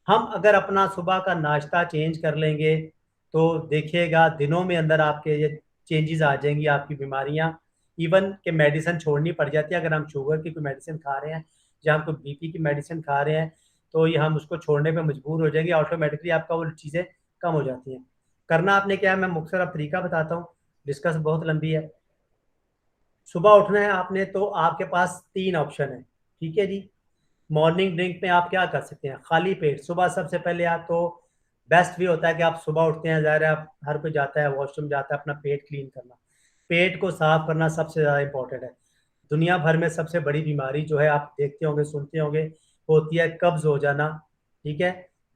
हम अगर अपना सुबह का नाश्ता चेंज कर लेंगे तो देखिएगा दिनों में अंदर आपके ये चेंजेस आ जाएंगी, आपकी बीमारियां, इवन के मेडिसिन छोड़नी पड़ जाती है। अगर हम शुगर की कोई मेडिसिन खा रहे हैं या हम कोई बीपी की मेडिसिन खा रहे हैं, तो ये हम उसको छोड़ने पे मजबूर हो जाएंगे, ऑटोमेटिकली आपका वो चीज़ें कम हो जाती हैं। करना आपने क्या है, मैं मुख्तसर अब तरीका बताता हूँ, डिस्कस बहुत लंबी है। सुबह उठना है आपने, तो आपके पास 3 ऑप्शन है। ठीक है जी, मॉर्निंग ड्रिंक में आप क्या कर सकते हैं, खाली पेट सुबह सबसे पहले आप तो बेस्ट भी होता है कि आप सुबह उठते हैं, ज़ाहिर है आप, हर कोई जाता है वॉशरूम जाता है, अपना पेट क्लीन करना, पेट को साफ करना सबसे ज़्यादा इंपॉर्टेंट है। दुनिया भर में सबसे बड़ी बीमारी जो है, आप देखते होंगे सुनते होंगे, वो होती है कब्ज हो जाना। ठीक है,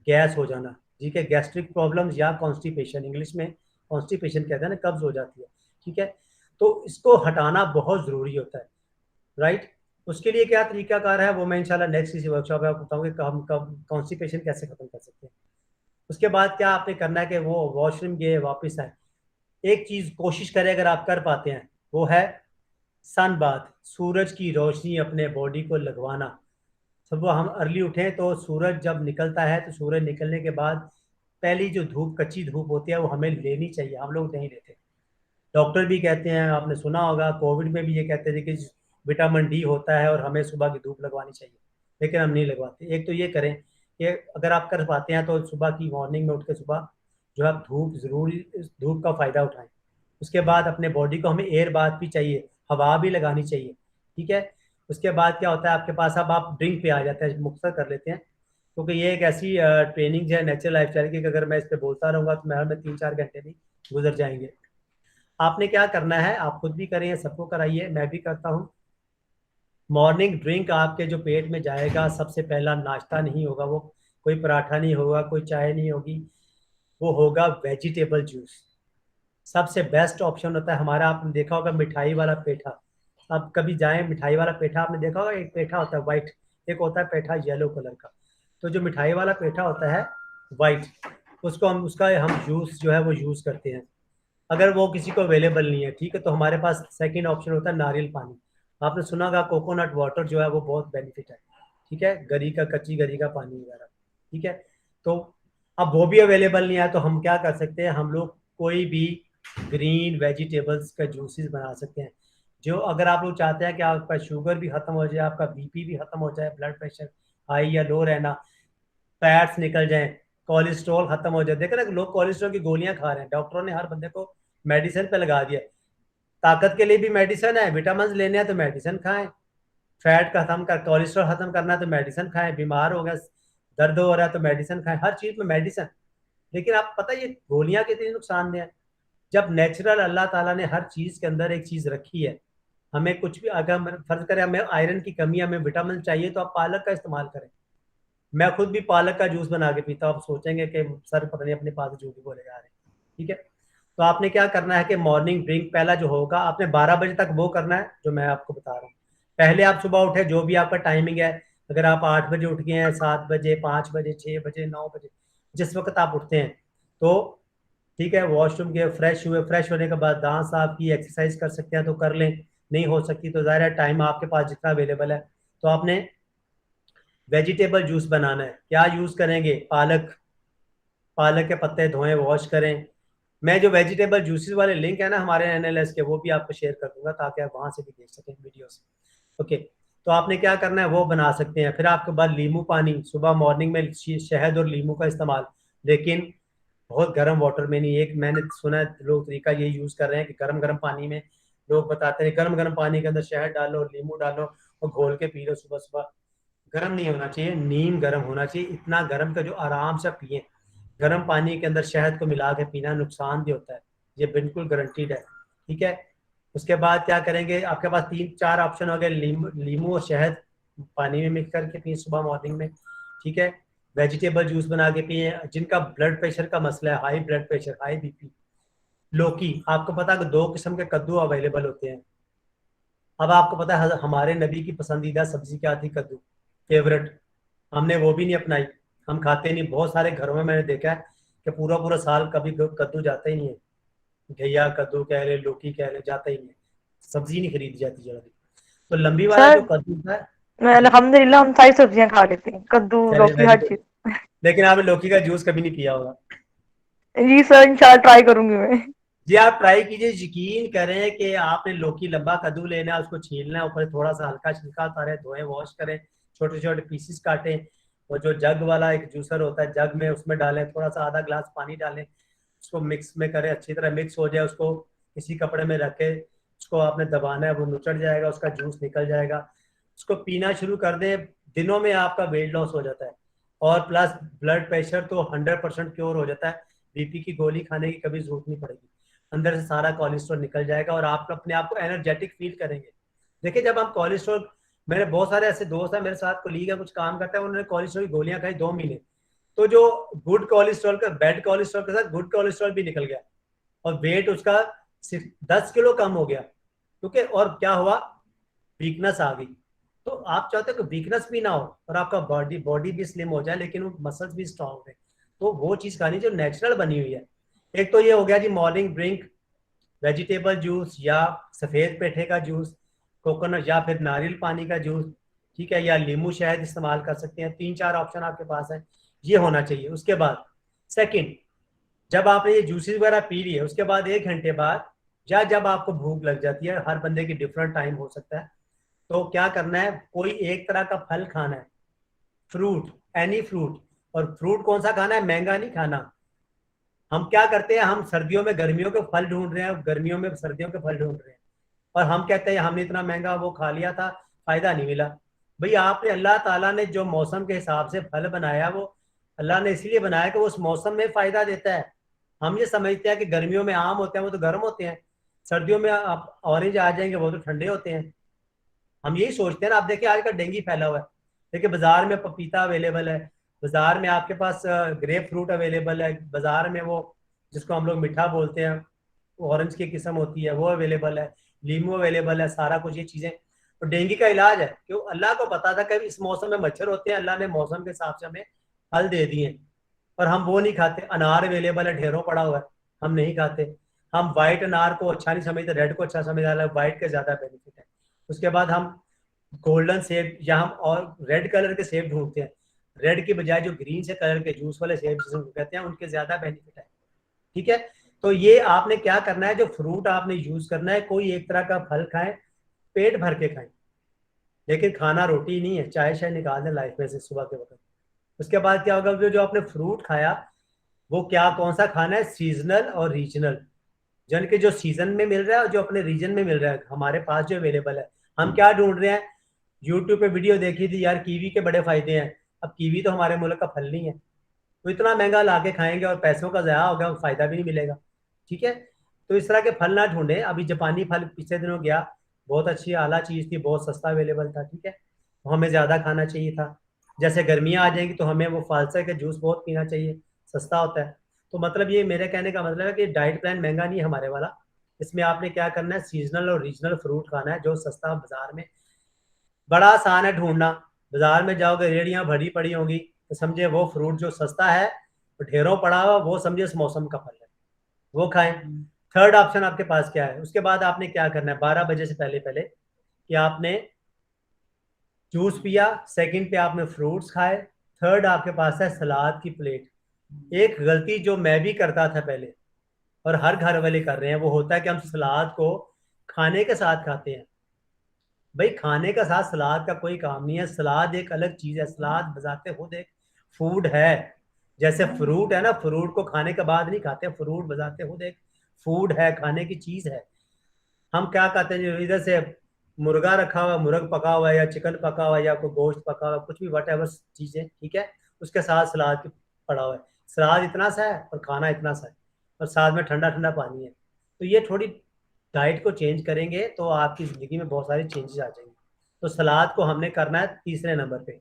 गैस हो जाना। ठीक है, गैस्ट्रिक प्रॉब्लम्स या कॉन्स्टिपेशन, इंग्लिश में कॉन्स्टिपेशन कहते हैं ना, कब्ज हो जाती है। ठीक है, तो इसको हटाना बहुत ज़रूरी होता है, राइट। उसके लिए क्या तरीकाकार है वो मैं इंशाल्लाह नेक्स्ट किसी वर्कशॉप में आपको बताऊंगा कि हम कब कॉन्स्टिपेशन कैसे खत्म कर सकते हैं। उसके बाद क्या आपने करना है कि वो वॉशरूम गए वापस आए, एक चीज कोशिश करें अगर आप कर पाते हैं, वो है सन बाथ, सूरज की रोशनी अपने बॉडी को लगवाना। सुबह हम अर्ली उठें तो सूरज जब निकलता है, तो सूरज निकलने के बाद पहली जो धूप, कच्ची धूप होती है, वो हमें लेनी चाहिए, हम लोग नहीं लेते। डॉक्टर भी कहते हैं, आपने सुना होगा कोविड में भी ये कहते थे कि विटामिन डी होता है और हमें सुबह की धूप लगवानी चाहिए, लेकिन हम नहीं लगवाते। एक तो ये करें कि अगर आप कर पाते हैं तो सुबह की मॉर्निंग में उठ के सुबह जो है धूप ज़रूर, धूप का फ़ायदा उठाएं। उसके बाद अपने बॉडी को हमें एयर बाथ भी चाहिए, हवा भी लगानी चाहिए। ठीक है, उसके बाद क्या होता है आपके पास, अब आप ड्रिंक पे आ जाते हैं, मुख्तर कर लेते हैं, क्योंकि ये एक ऐसी ट्रेनिंग है नेचुरल लाइफ स्टाइल की कि अगर मैं इस पर बोलता रहूँगा तो मैं 3-4 घंटे भी गुजर जाएंगे। आपने क्या करना है, आप खुद भी करें, सबको कराइए, मैं भी करता हूँ। मॉर्निंग ड्रिंक आपके जो पेट में जाएगा, सबसे पहला नाश्ता नहीं होगा वो, कोई पराठा नहीं होगा, कोई चाय नहीं होगी, वो होगा वेजिटेबल जूस। सबसे बेस्ट ऑप्शन होता है हमारा, आपने देखा होगा मिठाई वाला पेठा। आप कभी जाएं, मिठाई वाला पेठा आपने देखा होगा, एक पेठा होता है वाइट, एक होता है पेठा येलो कलर का। तो जो मिठाई वाला पेठा होता है वाइट, उसको हम जूस जो है वो यूज़ करते हैं। अगर वो किसी को अवेलेबल नहीं है, ठीक है, तो हमारे पास सेकंड ऑप्शन होता है नारियल पानी। आपने सुना होगा कोकोनट वाटर जो है वो बहुत बेनिफिट है, ठीक है, गरी का, कच्ची गरी का पानी वगैरह, ठीक है। तो अब वो भी अवेलेबल नहीं है तो हम क्या कर सकते हैं, हम लोग कोई भी ग्रीन वेजिटेबल्स का जूसेस बना सकते हैं। जो अगर आप लोग चाहते हैं कि आपका शुगर भी खत्म हो जाए, आपका बीपी भी खत्म हो जाए, ब्लड प्रेशर हाई या लो रहना, फैट्स निकल जाएं, कोलेस्ट्रॉल खत्म हो जाए। देखो ना, लोग कोलेस्ट्रॉल की गोलियां खा रहे हैं, डॉक्टरों ने हर बंदे को मेडिसिन पे लगा दिया। ताकत के लिए भी मेडिसिन है, विटामिन लेने हैं तो मेडिसिन खाएं, फैट खत्म कर, कोलेस्ट्रॉल खत्म करना है तो मेडिसिन खाएं, बीमार हो गया, दर्द हो रहा है तो मेडिसिन खाएं, हर चीज में मेडिसिन। लेकिन आप पता है ये गोलियां कितनी नुकसानदेह है। जब नेचुरल अल्लाह ताला ने हर चीज के अंदर एक चीज रखी है, हमें कुछ भी, अगर फर्ज करें हमें आयरन की कमी, हमें विटामिन चाहिए, तो आप पालक का इस्तेमाल करें। मैं खुद भी पालक का जूस बना के पीता हूँ। आप सोचेंगे कि सर पता नहीं अपने पास झूठी बोले जा रहे हैं, ठीक है। तो आपने क्या करना है कि मॉर्निंग ड्रिंक पहला जो होगा आपने 12 बजे तक वो करना है जो मैं आपको बता रहा हूँ। पहले आप सुबह उठे, जो भी आपका टाइमिंग है, अगर आप 8 बजे उठ गए हैं, 7 बजे, 5 बजे, 6 बजे, 9 बजे, जिस वक्त आप उठते हैं, तो ठीक है, वॉशरूम गए, फ्रेश हुए, फ्रेश होने के बाद दांत साफ की, एक्सरसाइज कर सकते हैं तो कर लें, नहीं हो सकती तो ज़ाहिर है टाइम आपके पास जितना अवेलेबल है, तो आपने वेजिटेबल जूस बनाना है। क्या यूज़ करेंगे, पालक, पालक के पत्ते धोएं, वॉश करें। मैं जो वेजिटेबल जूसेस वाले लिंक है ना हमारे एनएलएस के, वो भी आपको शेयर कर दूंगा ताकि आप वहां से भी देख सकें वीडियोस। ओके, तो आपने क्या करना है वो बना सकते हैं। फिर आपके बाद नींबू पानी, सुबह मॉर्निंग में शहद और नींबू का इस्तेमाल, लेकिन बहुत गर्म वाटर में नहीं। एक मैंने सुना है लोग तरीका ये यूज कर रहे हैं कि गर्म गर्म पानी में, लोग बताते हैं गर्म गर्म पानी के अंदर शहद डालो, नींबू डालो और घोल के पी लो सुबह सुबह। गर्म नहीं होना चाहिए, नीम गर्म होना चाहिए, इतना गर्म का जो आराम से पिए। गर्म पानी के अंदर शहद को मिला के पीना नुकसान भी होता है, ये बिल्कुल गारंटीड है, ठीक है। उसके बाद क्या करेंगे, आपके पास 3-4 ऑप्शन हो गए, नींबू और शहद पानी में मिक्स करके पिए सुबह मॉर्निंग में, ठीक है। वेजिटेबल जूस बना के पिए। जिनका ब्लड प्रेशर का मसला है, high blood pressure, high BP, लौकी, आपको पता है कि 2 किस्म के कद्दू अवेलेबल होते हैं। अब आपको पता है हमारे नबी की पसंदीदा सब्जी क्या थी, कद्दू, फेवरेट। हमने वो भी नहीं अपनाई, हम खाते नहीं। बहुत सारे घरों में मैंने देखा है कि पूरा पूरा साल कभी कद्दू जाता ही नहीं है, घिया कद्दू कह ले, लौकी कह ले, जाता ही नहीं है, सब्जी नहीं खरीदी जाती जरा भी। तो लंबी वाला जो सर कद्दू था, जी अल्हम्दुलिल्लाह हम सारी सब्जियां खा लेते हैं, कद्दू, चले, लौकी, वेरी हर गुड। चीज। लेकिन आपने लौकी का जूस कभी नहीं पिया होगा। जी सर, इंशाल्लाह ट्राई करूंगी मैं। जी आप ट्राई कीजिए, यकीन करें कि आपने लौकी, लंबा कद्दू लेना है, उसको छीलना है, ऊपर थोड़ा सा हल्का छिलका उतारे, धोए, वॉश करें, छोटे छोटे पीसेस काटें, और जो जग वाला एक जूसर होता है, जग में उसमें डालें, थोड़ा सा आधा ग्लास पानी डालें, उसको मिक्स में करें, अच्छी तरह मिक्स हो जाए, उसको किसी कपड़े में रखें, उसको आपने दबाना है, वो नुचड़ जाएगा, उसका जूस निकल जाएगा, उसको पीना शुरू कर दें। दिनों में आपका वेट लॉस हो जाता है, और प्लस ब्लड प्रेशर तो 100% क्योर हो जाता है। बीपी की गोली खाने की कभी जरूरत नहीं पड़ेगी, अंदर से सारा कोलेस्ट्रॉल निकल जाएगा और आप अपने आप को एनर्जेटिक फील करेंगे। देखिए जब हम कोलेस्ट्रॉल, मेरे बहुत सारे ऐसे दोस्त हैं, मेरे साथ कोलीग है, कुछ काम करता है, उन्होंने कोलेस्ट्रॉल की गोलियां खाई 2 महीने, तो जो गुड कोलेस्ट्रॉल का, बैड कोलेस्ट्रॉल के साथ गुड कोलेस्ट्रॉल भी निकल गया, और वेट उसका सिर्फ 10 किलो कम हो गया, ठीक है। और क्या हुआ, वीकनेस आ गई। तो आप चाहते हो कि वीकनेस भी ना हो और आपका बॉडी बॉडी भी स्लिम हो जाए, लेकिन वो मसल्स भी स्ट्रांग रहे, तो वो चीज़ खानी जो नेचुरल बनी हुई है। एक तो ये हो गया जी मॉर्निंग ड्रिंक, वेजिटेबल जूस या सफ़ेद पेठे का जूस, कोकोनट या फिर नारियल पानी का जूस, ठीक है, या नींबू शहद इस्तेमाल कर सकते हैं। 3-4 ऑप्शन आपके पास है, ये होना चाहिए। उसके बाद सेकंड, जब आपने ये जूसेस वगैरह पी लिए, उसके बाद 1 घंटे बाद, या जब आपको भूख लग जाती है, हर बंदे की डिफरेंट टाइम हो सकता है, तो क्या करना है, कोई एक तरह का फल खाना है, फ्रूट, एनी फ्रूट। और फ्रूट कौन सा खाना है, महंगा नहीं खाना। हम क्या करते हैं, हम सर्दियों में गर्मियों के फल ढूंढ रहे हैं, गर्मियों में सर्दियों के फल ढूंढ रहे हैं, और हम कहते हैं हमने इतना महंगा वो खा लिया था, फायदा नहीं मिला। भाई आपने, अल्लाह ताला ने जो मौसम के हिसाब से फल बनाया, वो अल्लाह ने इसलिए बनाया कि वो उस मौसम में फायदा देता है। हम ये समझते हैं कि गर्मियों में आम होते हैं, वो तो गर्म होते हैं, सर्दियों में आप ऑरेंज आ जाएंगे, वो तो ठंडे होते हैं। हम यही सोचते हैं ना। आप देखिए आजकल डेंगू फैला हुआ है, देखिए बाजार में पपीता अवेलेबल है, बाजार में आपके पास ग्रेप फ्रूट अवेलेबल है, बाजार में वो जिसको हम लोग मीठा बोलते हैं, ऑरेंज की किस्म होती है, वो अवेलेबल है, लीमू अवेलेबल है, सारा कुछ ये चीज़ें। तो डेंगू का इलाज है, क्यों? अल्लाह को पता था कि इस मौसम में मच्छर होते हैं, अल्लाह ने मौसम के हिसाब से हमें फल दे दिए, और हम वो नहीं खाते। अनार अवेलेबल है, ढेरों पड़ा हुआ है, हम नहीं खाते। हम व्हाइट अनार को अच्छा नहीं समझते, रेड को अच्छा समझ रहा है, व्हाइट के ज्यादा बेनिफिट है। उसके बाद हम गोल्डन सेब या हम और रेड कलर के सेब ढूंढते हैं, रेड के बजाय जो ग्रीन से कलर के जूस वाले सेब जिसे कहते हैं, उनके ज्यादा बेनिफिट है। ठीक है, तो ये आपने क्या करना है, जो फ्रूट आपने यूज करना है, कोई एक तरह का फल खाएं, पेट भर के खाएं, लेकिन खाना रोटी नहीं है, चाय शाय निकाल दें लाइफ में से सुबह के वक्त। उसके बाद क्या होगा, जो आपने फ्रूट खाया वो क्या, कौन सा खाना है, सीजनल और रीजनल, जन के जो सीजन में मिल रहा है और जो अपने रीजन में मिल रहा है, हमारे पास जो अवेलेबल है। हम क्या ढूंढ रहे हैं, यूट्यूब पे वीडियो देखी थी यार, कीवी के बड़े फायदे हैं। अब कीवी तो हमारे मुल्क का फल नहीं है, तो इतना महंगा ला के खाएंगे और पैसों का ज़ाया होगा, फायदा भी नहीं मिलेगा। ठीक है, तो इस तरह के फल ना ढूंढें। अभी जापानी फल पिछले दिनों गया, बहुत अच्छी आला चीज़ थी, बहुत सस्ता अवेलेबल था। ठीक है, तो हमें ज़्यादा खाना चाहिए था। जैसे गर्मियाँ आ जाएंगी तो हमें वो फालसा के जूस बहुत पीना चाहिए, सस्ता होता है। तो मतलब ये मेरे कहने का मतलब है कि डाइट प्लान महंगा नहीं है हमारे वाला। इसमें आपने क्या करना है, सीजनल और रीजनल फ्रूट खाना है जो सस्ता बाजार में, बड़ा आसान है ढूंढना। बाजार में जाओगे, रेड़ियां भरी पड़ी होंगी, तो समझे वो फ्रूट जो सस्ता है, तो ढेरों पड़ा हुआ, वो समझे इस मौसम का फल है, वो खाएं। थर्ड ऑप्शन आपके पास क्या है, उसके बाद आपने क्या करना है, 12 बजे से पहले पहले कि आपने जूस पिया, सेकंड पे आपने फ्रूट्स खाए, थर्ड आपके पास है सलाद की प्लेट। एक गलती जो मैं भी करता था पहले, और हर घर वाले कर रहे हैं, वो होता है कि हम सलाद को खाने के साथ खाते हैं। भाई खाने का साथ सलाद का कोई काम नहीं है, सलाद एक अलग चीज है, सलाद बजाते खुद एक फूड है। जैसे फ्रूट है ना, फ्रूट को खाने के बाद नहीं खाते, फ्रूट बजाते खुद एक फूड है, खाने की चीज है। हम क्या कहते हैं, जो इधर से मुर्गा रखा हुआ, मुर्ग पका हुआ है, या चिकन पका हुआ है, या कोई गोश्त पका हुआ, कुछ भी वट एवर चीजें, ठीक है, उसके साथ सलाद की पड़ा हुआ है। सलाद इतना सा है और खाना इतना सा है, और साथ में ठंडा ठंडा पानी है। तो ये थोड़ी डाइट को चेंज करेंगे तो आपकी ज़िंदगी में बहुत सारी चेंजेस आ जाएंगी। तो सलाद को हमने करना है तीसरे नंबर पे।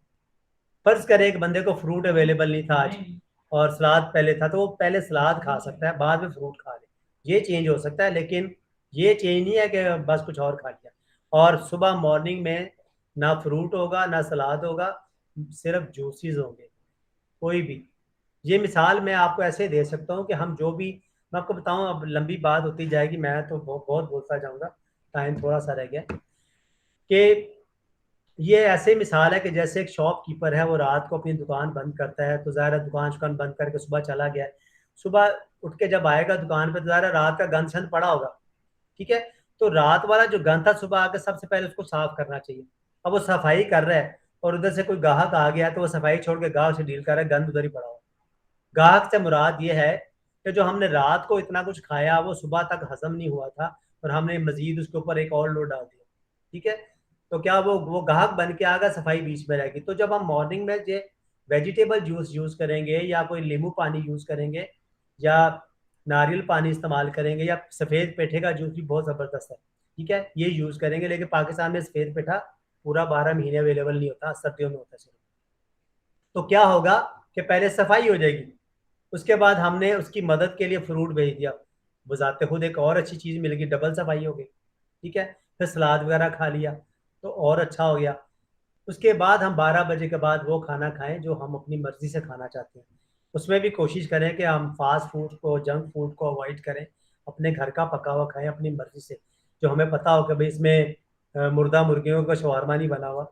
फर्ज करें एक बंदे को फ्रूट अवेलेबल नहीं था आज, और सलाद पहले था, तो वो पहले सलाद खा सकता है, बाद में फ्रूट खा ले, ये चेंज हो सकता है। लेकिन ये चेंज नहीं है कि बस कुछ और खा लिया। और सुबह मॉर्निंग में ना फ्रूट होगा ना सलाद होगा, सिर्फ जूसेस होंगे, कोई भी। ये मिसाल मैं आपको ऐसे दे सकता हूँ कि हम जो भी, मैं आपको बताऊँ, अब लंबी बात होती जाएगी, मैं तो बहुत बोलता जाऊंगा, टाइम थोड़ा सा रह गया, कि ये ऐसे मिसाल है कि जैसे एक शॉपकीपर है, वो रात को अपनी दुकान बंद करता है, तो ज़ाहिर दुकान बंद करके सुबह चला गया, सुबह उठ के जब आएगा दुकान पे, तो ज़ाहिर रात का गंद शंद पड़ा होगा। ठीक है, तो रात वाला जो गंद था, सुबह आकर सबसे पहले उसको साफ करना चाहिए। अब वो सफाई कर रहा है, और उधर से कोई ग्राहक आ गया, तो वो सफाई छोड़ के ग्राहक से डील कर रहा है, गंद उधर ही पड़ा हुआ। गाहक से मुराद ये है कि जो हमने रात को इतना कुछ खाया, वो सुबह तक हजम नहीं हुआ था, और हमने मजीद उसके ऊपर एक और लोड डाल दिया। ठीक है, तो क्या वो गाहक बन के आगा, सफाई बीच में रहेगी। तो जब हम मॉर्निंग में जो वेजिटेबल जूस यूज करेंगे, या कोई नींबू पानी यूज करेंगे, या नारियल पानी इस्तेमाल करेंगे, या सफ़ेद पेठे का जूस भी बहुत ज़बरदस्त है, ठीक है, ये यूज़ करेंगे। लेकिन पाकिस्तान में सफ़ेद पेठा पूरा 12 महीने अवेलेबल नहीं होता, सर्दियों में होता है सिर्फ। तो क्या होगा कि पहले सफाई हो जाएगी, उसके बाद हमने उसकी मदद के लिए फ्रूट भेज दिया, बजाते खुद एक और अच्छी चीज़ मिल गई, डबल सफाई हो गई। ठीक है, फिर सलाद वगैरह खा लिया, तो और अच्छा हो गया। उसके बाद हम 12 बजे के बाद वो खाना खाएं जो हम अपनी मर्जी से खाना चाहते हैं। उसमें भी कोशिश करें कि हम फास्ट फूड को, जंक फूड को अवॉइड करें, अपने घर का पका हुआ खाएं अपनी मर्जी से, जो हमें पता हो कि भाई इसमें मुर्दा मुर्गियों का शवारमा नहीं बना हुआ,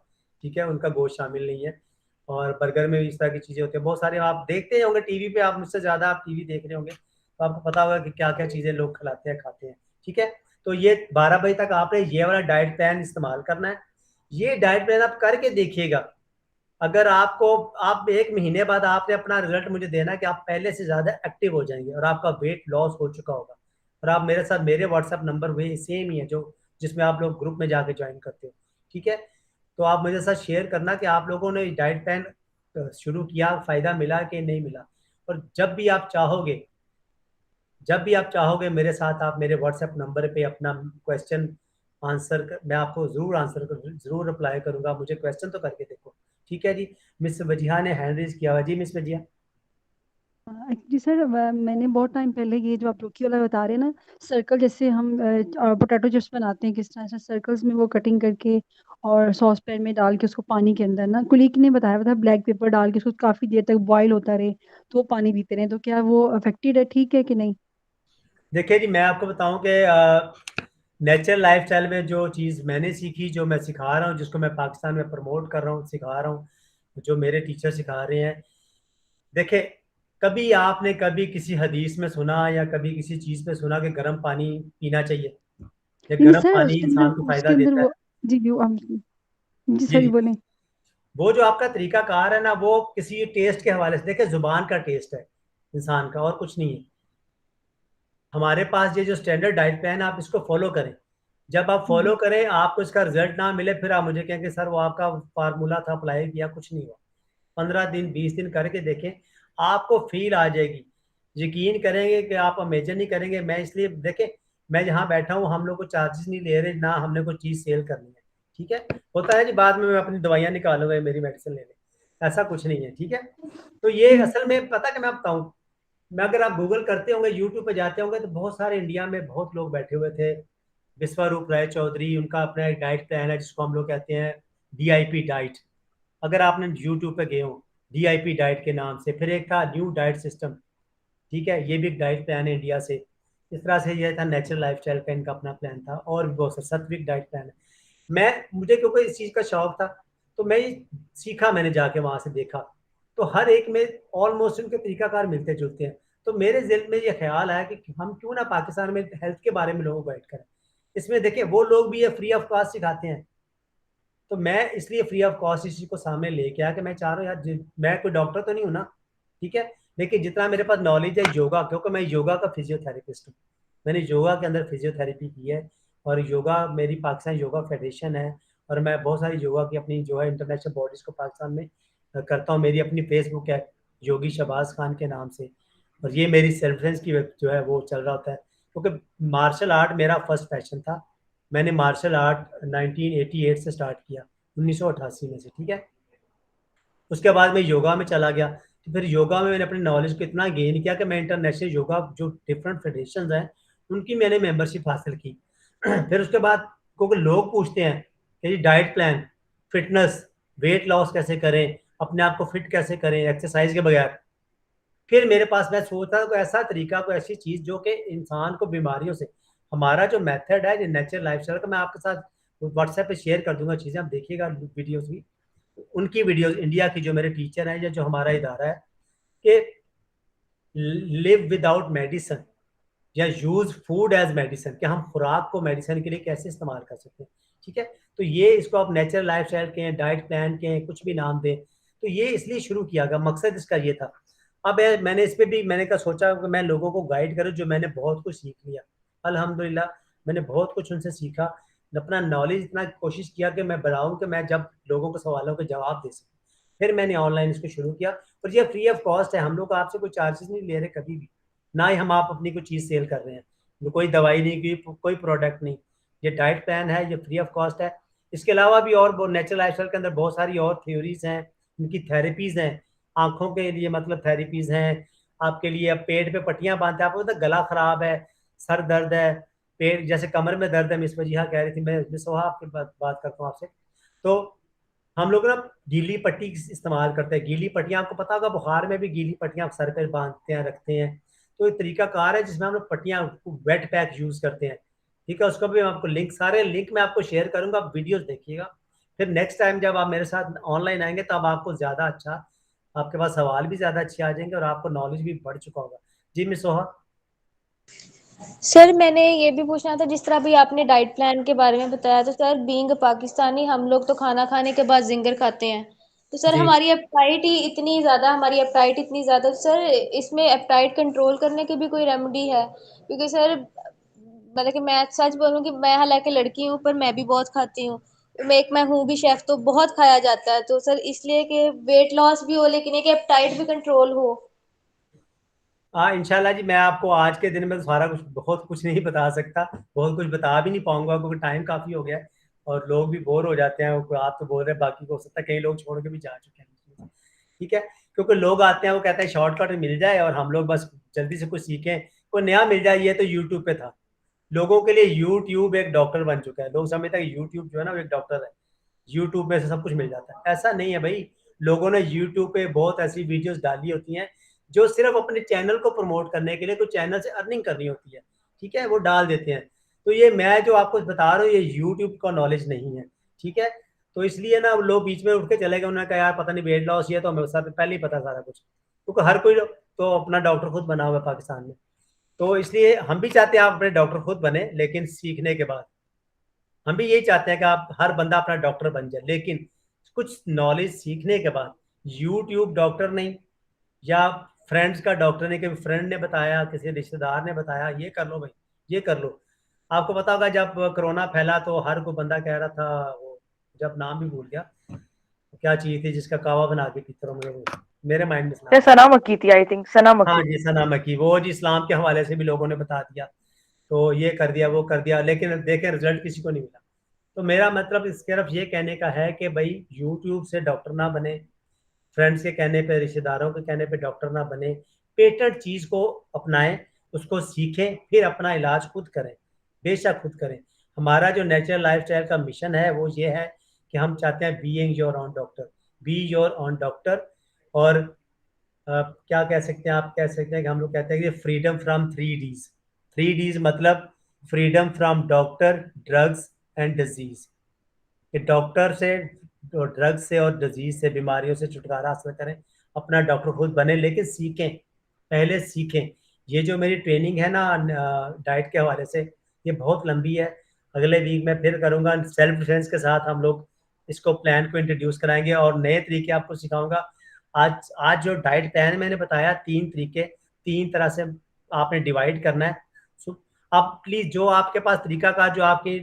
ठीक है, उनका गोश्त शामिल नहीं है। और बर्गर में भी इस तरह की चीज़ें होती हैं बहुत सारे, आप देखते होंगे टीवी पे, आप मुझसे ज़्यादा आप टीवी देख रहे होंगे, तो आपको पता होगा कि क्या क्या चीज़ें लोग खिलाते हैं, खाते हैं। ठीक है, तो ये 12 बजे तक आपने ये वाला डाइट प्लान इस्तेमाल करना है। ये डाइट प्लान आप करके देखिएगा, अगर आपको, आप 1 महीने बाद आपने अपना रिजल्ट मुझे देना कि आप पहले से ज़्यादा एक्टिव हो जाएंगे, और आपका वेट लॉस हो चुका होगा। और आप मेरे साथ, मेरे व्हाट्सएप नंबर वही सेम ही है जो जिसमें आप लोग ग्रुप में जाके ज्वाइन करते हो। ठीक है, तो आप मेरे साथ शेयर करना कि आप लोगों ने डाइट प्लान शुरू किया, फ़ायदा मिला कि नहीं मिला। और जब भी आप चाहोगे मेरे साथ, आप मेरे व्हाट्सएप नंबर पे अपना क्वेश्चन आंसर मैं आपको ज़रूर आंसर कर, ज़रूर रिप्लाई करूंगा। मुझे क्वेश्चन तो करके देखो। ठीक है जी, मिस वजिहा ने हैंड रेज किया हुआ जी, मिस वजिहा। जी सर, मैंने बहुत टाइम पहले ये जो आप ब्रोकी वाला बता रहे हैं ना, सर्कल जैसे हम पोटैटो चिप्स बनाते हैं किस तरह से सर्कल्स में वो कटिंग करके और सॉस पैन में डाल के उसको पानी के अंदर ना, कुलीग ने बताया था ब्लैक पेपर डाल के उसको काफी देर तक बॉईल होता रहे तो वो पानी पीते रहे, तो क्या वो अफेक्टेड है, ठीक है कि नहीं? देखिए जी, मैं आपको बताऊं कि नेचुरल लाइफस्टाइल में जो चीज़ मैंने सीखी, जो मैं सिखा रहा हूँ, जिसको मैं पाकिस्तान में प्रमोट कर रहा हूँ, सिखा रहा हूँ, जो मेरे टीचर सिखा रहे हैं। देखिए, कभी आपने कभी किसी हदीस में सुना या कभी किसी चीज़ पे सुना कि गर्म पानी पीना चाहिए या नहीं नहीं गर्म सर, पानी इंसान को उसके फायदा अंदर देता है? वो, जी जी हम, जी जी सॉरी जी। बोलें। वो जो आपका तरीकाकार है ना, वो किसी टेस्ट के हवाले से, देखिए जुबान का टेस्ट है इंसान का, और कुछ नहीं है। हमारे पास ये जो स्टैंडर्ड डाइट प्लान है, आप इसको फॉलो करें। जब आप फॉलो करें, आपको इसका रिजल्ट ना मिले, फिर आप मुझे कहें कि सर वो आपका फार्मूला था, अप्लाई किया, कुछ नहीं हुआ। 15 दिन 20 दिन करके देखें, आपको फील आ जाएगी। यकीन करेंगे कि आप अमेजन नहीं करेंगे। मैं इसलिए देखें, मैं जहाँ बैठा हूँ, हम लोग को चार्जेस नहीं ले रहे, ना हमने कोई चीज़ सेल करनी है। ठीक है, होता है जी, बाद में मैं अपनी दवाइयाँ निकालूंगा, मेरी मेडिसिन ले लें, ऐसा कुछ नहीं है। ठीक है, तो ये असल में पता कि मैं बताऊँ, मैं अगर आप गूगल करते होंगे, यूट्यूब पे जाते होंगे, तो बहुत सारे इंडिया में बहुत लोग बैठे हुए थे। विश्वरूप राय चौधरी, उनका अपना एक डाइट प्लान है जिसको हम लोग कहते हैं डीआईपी डाइट। अगर आपने यूट्यूब पे गए हो, डीआईपी डाइट के नाम से। फिर एक था न्यू डाइट सिस्टम, ठीक है, ये भी एक डाइट प्लान है इंडिया से। इस तरह से ये था नेचुरल लाइफस्टाइल का इनका अपना प्लान था, और भी बहुत सारा सत्विक डाइट प्लान है। मुझे क्योंकि इस चीज़ का शौक था, तो मैं ये सीखा, मैंने जाके वहां से देखा, तो हर एक में ऑलमोस्ट उनके तरीकाकार मिलते जुलते हैं। तो मेरे दिल में ये ख्याल आया कि हम क्यों ना पाकिस्तान में हेल्थ के बारे में लोगों को गाइड करें। इसमें देखिए, वो लोग भी ये फ्री ऑफ कॉस्ट सिखाते हैं, तो मैं इसलिए फ्री ऑफ कॉस्ट इस चीज को सामने लेके आया कि मैं चाह रहा हूँ यार, मैं कोई डॉक्टर तो नहीं हूँ ना, ठीक है, लेकिन जितना मेरे पास नॉलेज है योगा, क्योंकि मैं योगा का फिजियोथेरेपिस्ट हूँ, मैंने योगा के अंदर फिजियोथेरेपी की है, और योगा मेरी पाकिस्तान योगा फेडरेशन है, और मैं बहुत सारी योगा की अपनी जो है इंटरनेशनल बॉडीज को पाकिस्तान में करता हूँ। मेरी अपनी फेसबुक है योगी शहबाज खान के नाम से, और ये मेरी सेल्फ डिफेंस की जो है वो चल रहा होता है, क्योंकि मार्शल आर्ट मेरा फर्स्ट पैशन था। मैंने मार्शल आर्ट 1988 से स्टार्ट किया, 1988 में से, ठीक है। उसके बाद मैं योगा में चला गया, तो फिर योगा में मैंने अपनी नॉलेज को इतना गेन किया कि मैं इंटरनेशनल योगा जो डिफरेंट फेडरेशन हैं उनकी मैंने मेंबरशिप हासिल की। फिर उसके बाद, क्योंकि लोग पूछते हैं कि diet plan, fitness, weight loss कैसे करें, अपने आप को फिट कैसे करें एक्सरसाइज के बगैर, फिर मेरे पास, मैं सोचता था कोई ऐसा तरीका, कोई ऐसी चीज जो कि इंसान को बीमारियों से, हमारा जो मेथड है नेचुरल लाइफस्टाइल का, मैं आपके साथ व्हाट्सएप पे शेयर कर दूंगा चीजें, आप देखिएगा वीडियोस भी, उनकी वीडियोस, इंडिया की जो मेरे टीचर हैं या जो हमारा इदारा है, कि लिव विदाउट मेडिसिन या यूज फूड एज मेडिसिन, कि हम खुराक को मेडिसिन के लिए कैसे इस्तेमाल कर सकते हैं। ठीक है, तो ये, इसको आप नेचुरल लाइफस्टाइल के, डाइट प्लान के, कुछ भी नाम दें, तो ये इसलिए शुरू किया गया, मकसद इसका ये था। अब मैंने इस पे भी मैंने कहा, सोचा कि मैं लोगों को गाइड करूं, जो मैंने बहुत कुछ सीख लिया अल्हम्दुलिल्लाह, मैंने बहुत कुछ उनसे सीखा, अपना नॉलेज इतना कोशिश किया कि मैं बढ़ाऊं कि मैं जब लोगों के सवालों के जवाब दे सकूं। फिर मैंने ऑनलाइन इसको शुरू किया, और ये फ्री ऑफ कॉस्ट है, हम लोग आपसे कोई चार्जेस नहीं ले रहे कभी भी, ना ही हम आप अपनी कोई चीज़ सेल कर रहे हैं, कोई दवाई नहीं, कोई प्रोडक्ट नहीं। ये डाइट प्लान है, ये फ्री ऑफ कॉस्ट है। इसके अलावा भी और नेचुरल लाइफस्टाइल के अंदर बहुत सारी और थ्योरीज हैं, इनकी थेरेपीज हैं, आंखों के लिए मतलब थेरेपीज हैं, आपके लिए अब पेट पे पट्टियां बांधते हैं, आपको पता गला खराब है, सर दर्द है, पेट जैसे कमर में दर्द है, मिस वजीहा कह रही थी, मैं मिस सोहा आपकी बात करता हूँ आपसे, तो हम लोग ना गीली पट्टी इस्तेमाल करते हैं। गीली पट्टियां, आपको पता होगा बुखार में भी गीली पट्टियां सर पे बांधते हैं, रखते हैं, तो एक तरीका कार है जिसमें हम लोग पट्टियां, वेट पैक यूज करते हैं। ठीक है, उसका भी मैं आपको लिंक, सारे लिंक मैं आपको शेयर करूंगा, आप वीडियोस देखिएगा। फिर नेक्स्ट टाइम जब आप मेरे साथ ऑनलाइन आएंगे, तब आपको ज्यादा अच्छा, आपके पास सवाल भी ज्यादा अच्छे आ जाएंगे, और आपको नॉलेज भी बढ़ चुका होगा। जी मिस सोहा। सर मैंने ये भी पूछना था, जिस तरह भी आपने डाइट प्लान के बारे में बताया, तो सर बीइंग पाकिस्तानी हम लोग तो खाना खाने के बाद जिंगर खाते हैं, तो सर जी, हमारी एपेटाइट इतनी ज्यादा, तो सर इसमें एपेटाइट कंट्रोल करने की भी कोई रेमेडी है? क्योंकि सर मतलब कि मैं सच बोलूं कि मैं हालांकि लड़की हूँ, पर मैं भी बहुत खाती हूँ। मैं हूँ भी शेफ, तो बहुत खाया जाता है, तो सर इसलिए कि वेट लॉस भी हो, लेकिन एक एपेटाइट भी कंट्रोल हो। हाँ इंशाल्लाह जी, मैं आपको आज के दिन में तो सारा कुछ, बहुत कुछ नहीं बता सकता, बहुत कुछ बता भी नहीं पाऊंगा, क्योंकि टाइम काफी हो गया है, और लोग भी बोर हो जाते हैं। आप तो बोल रहे हैं, बाकी को हो सकता है कई लोग छोड़ के भी जा चुके हैं। ठीक है, क्योंकि लोग आते हैं वो कहते हैं शॉर्टकट मिल जाए और हम लोग बस जल्दी से कुछ सीखें, कोई नया मिल जाए। ये तो यूट्यूब पे था, लोगों के लिए यूट्यूब एक डॉक्टर बन चुका है। लोग समझते हैं यूट्यूब जो है ना वो एक डॉक्टर है, यूट्यूब में से सब कुछ मिल जाता है। ऐसा नहीं है भाई, लोगों ने यूट्यूब पे बहुत ऐसी वीडियोस डाली होती हैं जो सिर्फ अपने चैनल को प्रमोट करने के लिए, कुछ चैनल से अर्निंग करनी होती है, ठीक है, वो डाल देते हैं। तो ये मैं जो आपको बता रहा हूँ ये यूट्यूब का नॉलेज नहीं है, ठीक है। तो इसलिए ना लोग बीच में उठ के चले गए, उन्होंने कहा यार पता नहीं वेट लॉस ये तो हमें सब पहले ही पता सारा कुछ, क्योंकि हर कोई तो अपना डॉक्टर खुद बना हुआ है पाकिस्तान में। तो इसलिए हम भी चाहते हैं आप अपने डॉक्टर खुद बने, लेकिन सीखने के बाद हम भी यही चाहते हैं कि आप हर बंदा अपना डॉक्टर बन जाए, लेकिन कुछ नॉलेज सीखने के बाद। यूट्यूब डॉक्टर नहीं, या फ्रेंड्स का डॉक्टर नहीं, कि फ्रेंड ने बताया, किसी रिश्तेदार ने बताया ये कर लो भाई, ये कर लो। आपको पता होगा जब कोरोना फैला तो हर कोई बंदा कह रहा था, वो जब नाम भी भूल गया, क्या चीज थी जिसका कावा बना के पीते रहो, मुझे मेरे माइंड में ये सुना। सना मक्की थी, आई थिंक सना हाँ मक्की। जी, सना मकी, वो जी इस्लाम के हवाले से भी लोगों ने बता दिया, तो ये कर दिया वो कर दिया, लेकिन देखें रिजल्ट किसी को नहीं मिला। तो मेरा मतलब इस तरफ ये कहने का है कि भाई यूट्यूब से डॉक्टर ना बने, फ्रेंड्स के कहने पे, रिश्तेदारों के कहने पे डॉक्टर ना बने, पेटेंट चीज को अपनाएं, उसको सीखें, फिर अपना इलाज खुद करें, बेशक खुद करें। हमारा जो नेचुरल लाइफस्टाइल का मिशन है वो ये है कि हम चाहते हैं being your own doctor, be your own doctor. और क्या कह सकते हैं, आप कह सकते हैं कि हम लोग कहते हैं कि फ्रीडम फ्रॉम 3 Ds। 3 Ds मतलब freedom from doctor, drugs and disease, कि डॉक्टर से, ड्रग्स से और डिजीज से, बीमारियों से छुटकारा हासिल करें, अपना डॉक्टर खुद बने, लेकिन सीखें, पहले सीखें। ये जो मेरी ट्रेनिंग है ना डाइट के हवाले से, ये बहुत लंबी है, अगले वीक में फिर करूँगा सेल्फ डिफेंस के साथ। हम लोग इसको प्लान को इंट्रोड्यूस कराएंगे और नए तरीके आपको सिखाऊंगा। आज आज जो डाइट प्लान मैंने बताया 3 तरीके, 3 तरह से आपने डिवाइड करना है। सो आप प्लीज जो आपके पास तरीका का जो आपकी,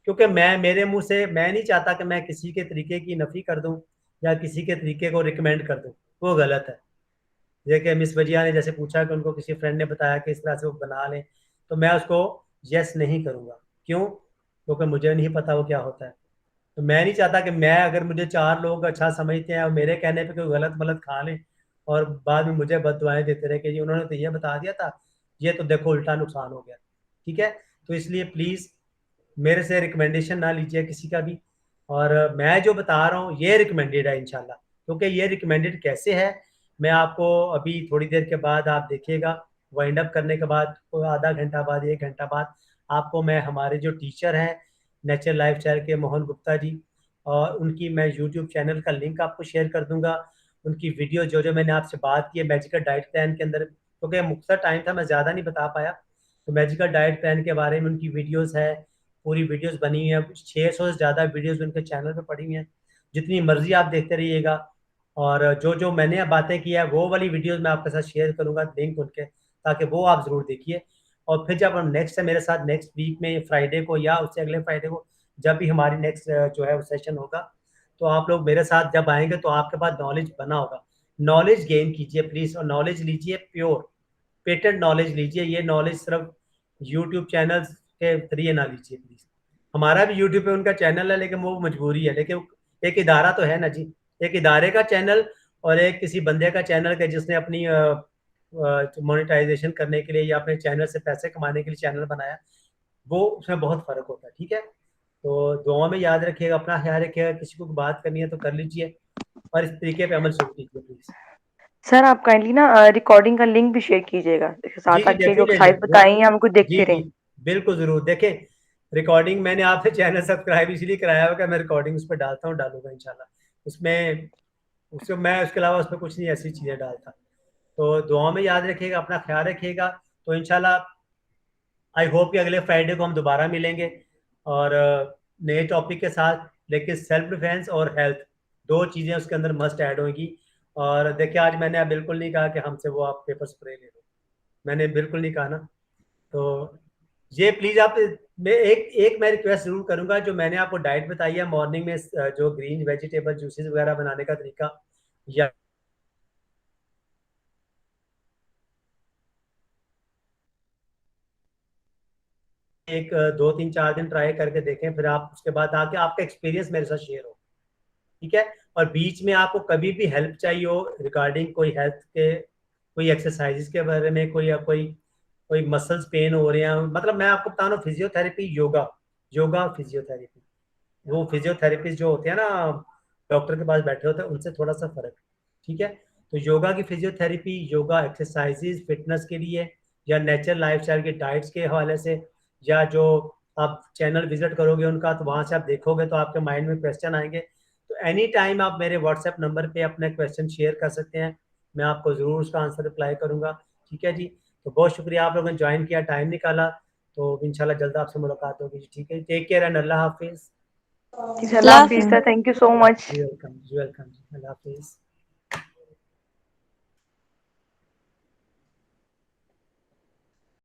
क्योंकि मैं मेरे मुंह से मैं नहीं चाहता कि मैं किसी के तरीके की नफी कर दूं या किसी के तरीके को रिकमेंड कर दूं, वो गलत है। जैसे मिस वजिया ने जैसे पूछा कि उनको किसी फ्रेंड ने बताया कि इस तरह से वो बना लें, तो मैं उसको यस नहीं करूंगा। क्यों? क्योंकि मुझे नहीं पता वो क्या होता है। तो मैं नहीं चाहता कि मैं, अगर मुझे 4 लोग अच्छा समझते हैं और मेरे कहने पे कोई गलत मलत खा लें और बाद में मुझे बददुआएं देते रहे कि जी उन्होंने तो ये बता दिया था, ये तो देखो उल्टा नुकसान हो गया, ठीक है। तो इसलिए प्लीज मेरे से रिकमेंडेशन ना लीजिए किसी का भी। और मैं जो बता रहा हूँ ये रिकमेंडेड है इंशाल्लाह, क्योंकि ये रिकमेंडेड कैसे है, मैं आपको अभी थोड़ी देर के बाद आप देखिएगा, वाइंड अप करने के बाद आधा घंटा बाद, 1 घंटा बाद, आपको मैं हमारे जो टीचर हैं नेचुरल लाइफ स्टाइल के, मोहन गुप्ता जी, और उनकी मैं यूट्यूब चैनल का लिंक आपको शेयर कर दूंगा। उनकी वीडियो जो जो मैंने आपसे बात की है मैजिकल डाइट प्लान के अंदर, क्योंकि मुख्तर टाइम था मैं ज़्यादा नहीं बता पाया, तो मैजिकल डाइट प्लान के बारे में उनकी वीडियोस है, पूरी वीडियोस बनी हुई है, 600 से ज़्यादा वीडियोस उनके चैनल पे पड़ी हुई हैं, जितनी मर्जी आप देखते रहिएगा। और जो जो मैंने बातें की है वो वाली वीडियोस मैं आपके साथ शेयर करूंगा लिंक उनके, ताकि वो आप ज़रूर देखिए। और फिर जब हम नेक्स्ट है मेरे साथ नेक्स्ट वीक में फ्राइडे को या उससे अगले फ्राइडे को, जब भी हमारी नेक्स्ट जो है सेशन होगा, तो आप लोग मेरे साथ जब आएंगे तो आपके पास नॉलेज बना होगा। नॉलेज गेन कीजिए प्लीज़, और नॉलेज लीजिए प्योर, पेटेंट नॉलेज लीजिए। ये नॉलेज सिर्फ यूट्यूब चैनल्स के जरिए ना लीजिए प्लीज। हमारा भी यूट्यूब पे उनका चैनल है, लेकिन वो मजबूरी है, लेकिन एक इदारा तो है ना जी, एक इदारे का चैनल और एक किसी बंदे का चैनल के जिसने अपनी मोनेटाइजेशन करने के लिए या अपने चैनल से पैसे कमाने के लिए चैनल बनाया, वो उसमें बहुत फर्क होता है, ठीक है। तो दुआ में याद रखिएगा, अपना ख्याल रखिएगा, किसी को बात करनी है तो कर लीजिए, और इस तरीके पे अमल शुरू कीजिए प्लीज। सर आप काइंडली ना रिकॉर्डिंग का लिंक भी शेयर कीजिएगा, जी साथ जी आके जो डेफिनेटली, एक्सरसाइज बताई हैं हमको जी देखते जी रहें। बिल्कुल जरूर देखें। रिकॉर्डिंग मैंने आपसे चैनल सब्सक्राइब इसलिए कराया हुआ कि मैं रिकॉर्डिंग उस पर डालता हूँ, डालूंगा इंशाल्लाह। उसमें उससे मैं उसके अलावा उसमें कुछ नहीं ऐसी चीज़ें डालता। तो दुआ में याद रखिएगा, अपना ख्याल रखिएगा। तो इंशाल्लाह आई होप कि अगले फ्राइडे को हम दोबारा मिलेंगे और नए टॉपिक के साथ, लेकिन सेल्फ डिफेंस और हेल्थ, 2 चीज़ें उसके अंदर मस्ट ऐड होंगी। और देखिए आज मैंने बिल्कुल नहीं कहा कि हमसे वो आप पेपर स्प्रे ले लो, मैंने बिल्कुल नहीं कहा ना। तो ये प्लीज आप, मैं एक एक मैं रिक्वेस्ट जरूर करूंगा, जो मैंने आपको डाइट बताई है मॉर्निंग में, जो ग्रीन वेजिटेबल जूसेस वगैरह बनाने का तरीका, या एक 2 3 4 दिन ट्राई करके देखें, फिर आप उसके बाद आके आपका एक्सपीरियंस मेरे साथ शेयर हो, ठीक है। और बीच में आपको कभी भी हेल्प चाहिए हो रिगार्डिंग कोई हेल्थ के, कोई एक्सरसाइजेस के बारे में, कोई मसल्स पेन हो रहे हैं, मतलब मैं आपको बता रहा हूँ फिजियोथेरेपी, योगा फिजियोथेरेपी, वो फिजियोथेरेपिस्ट जो होते हैं ना डॉक्टर के पास बैठे होते हैं, उनसे थोड़ा सा फर्क है। ठीक है, तो योगा की फिजियोथेरेपी, योगा एक्सरसाइजेज फिटनेस के लिए, या नेचुरल लाइफस्टाइल के डाइट्स के हवाले से, या जो आप चैनल विजिट करोगे उनका, तो वहां से आप देखोगे तो आपके माइंड में क्वेश्चन आएंगे, तो एनी टाइम आप मेरे व्हाट्सएप नंबर पे अपने क्वेश्चन शेयर कर सकते हैं, मैं आपको ज़रूर उसका आंसर रिप्लाई करूंगा। ठीक है जी, तो बहुत शुक्रिया आप लोगों ने ज्वाइन किया, टाइम निकाला, तो इंशाल्लाह जल्द आपसे मुलाकात होगी जी। ठीक है, टेक केयर एंड अल्लाह हाफिज़। अल्लाह हाफिज sir, thank you so much. Welcome, अल्लाह हाफिज़।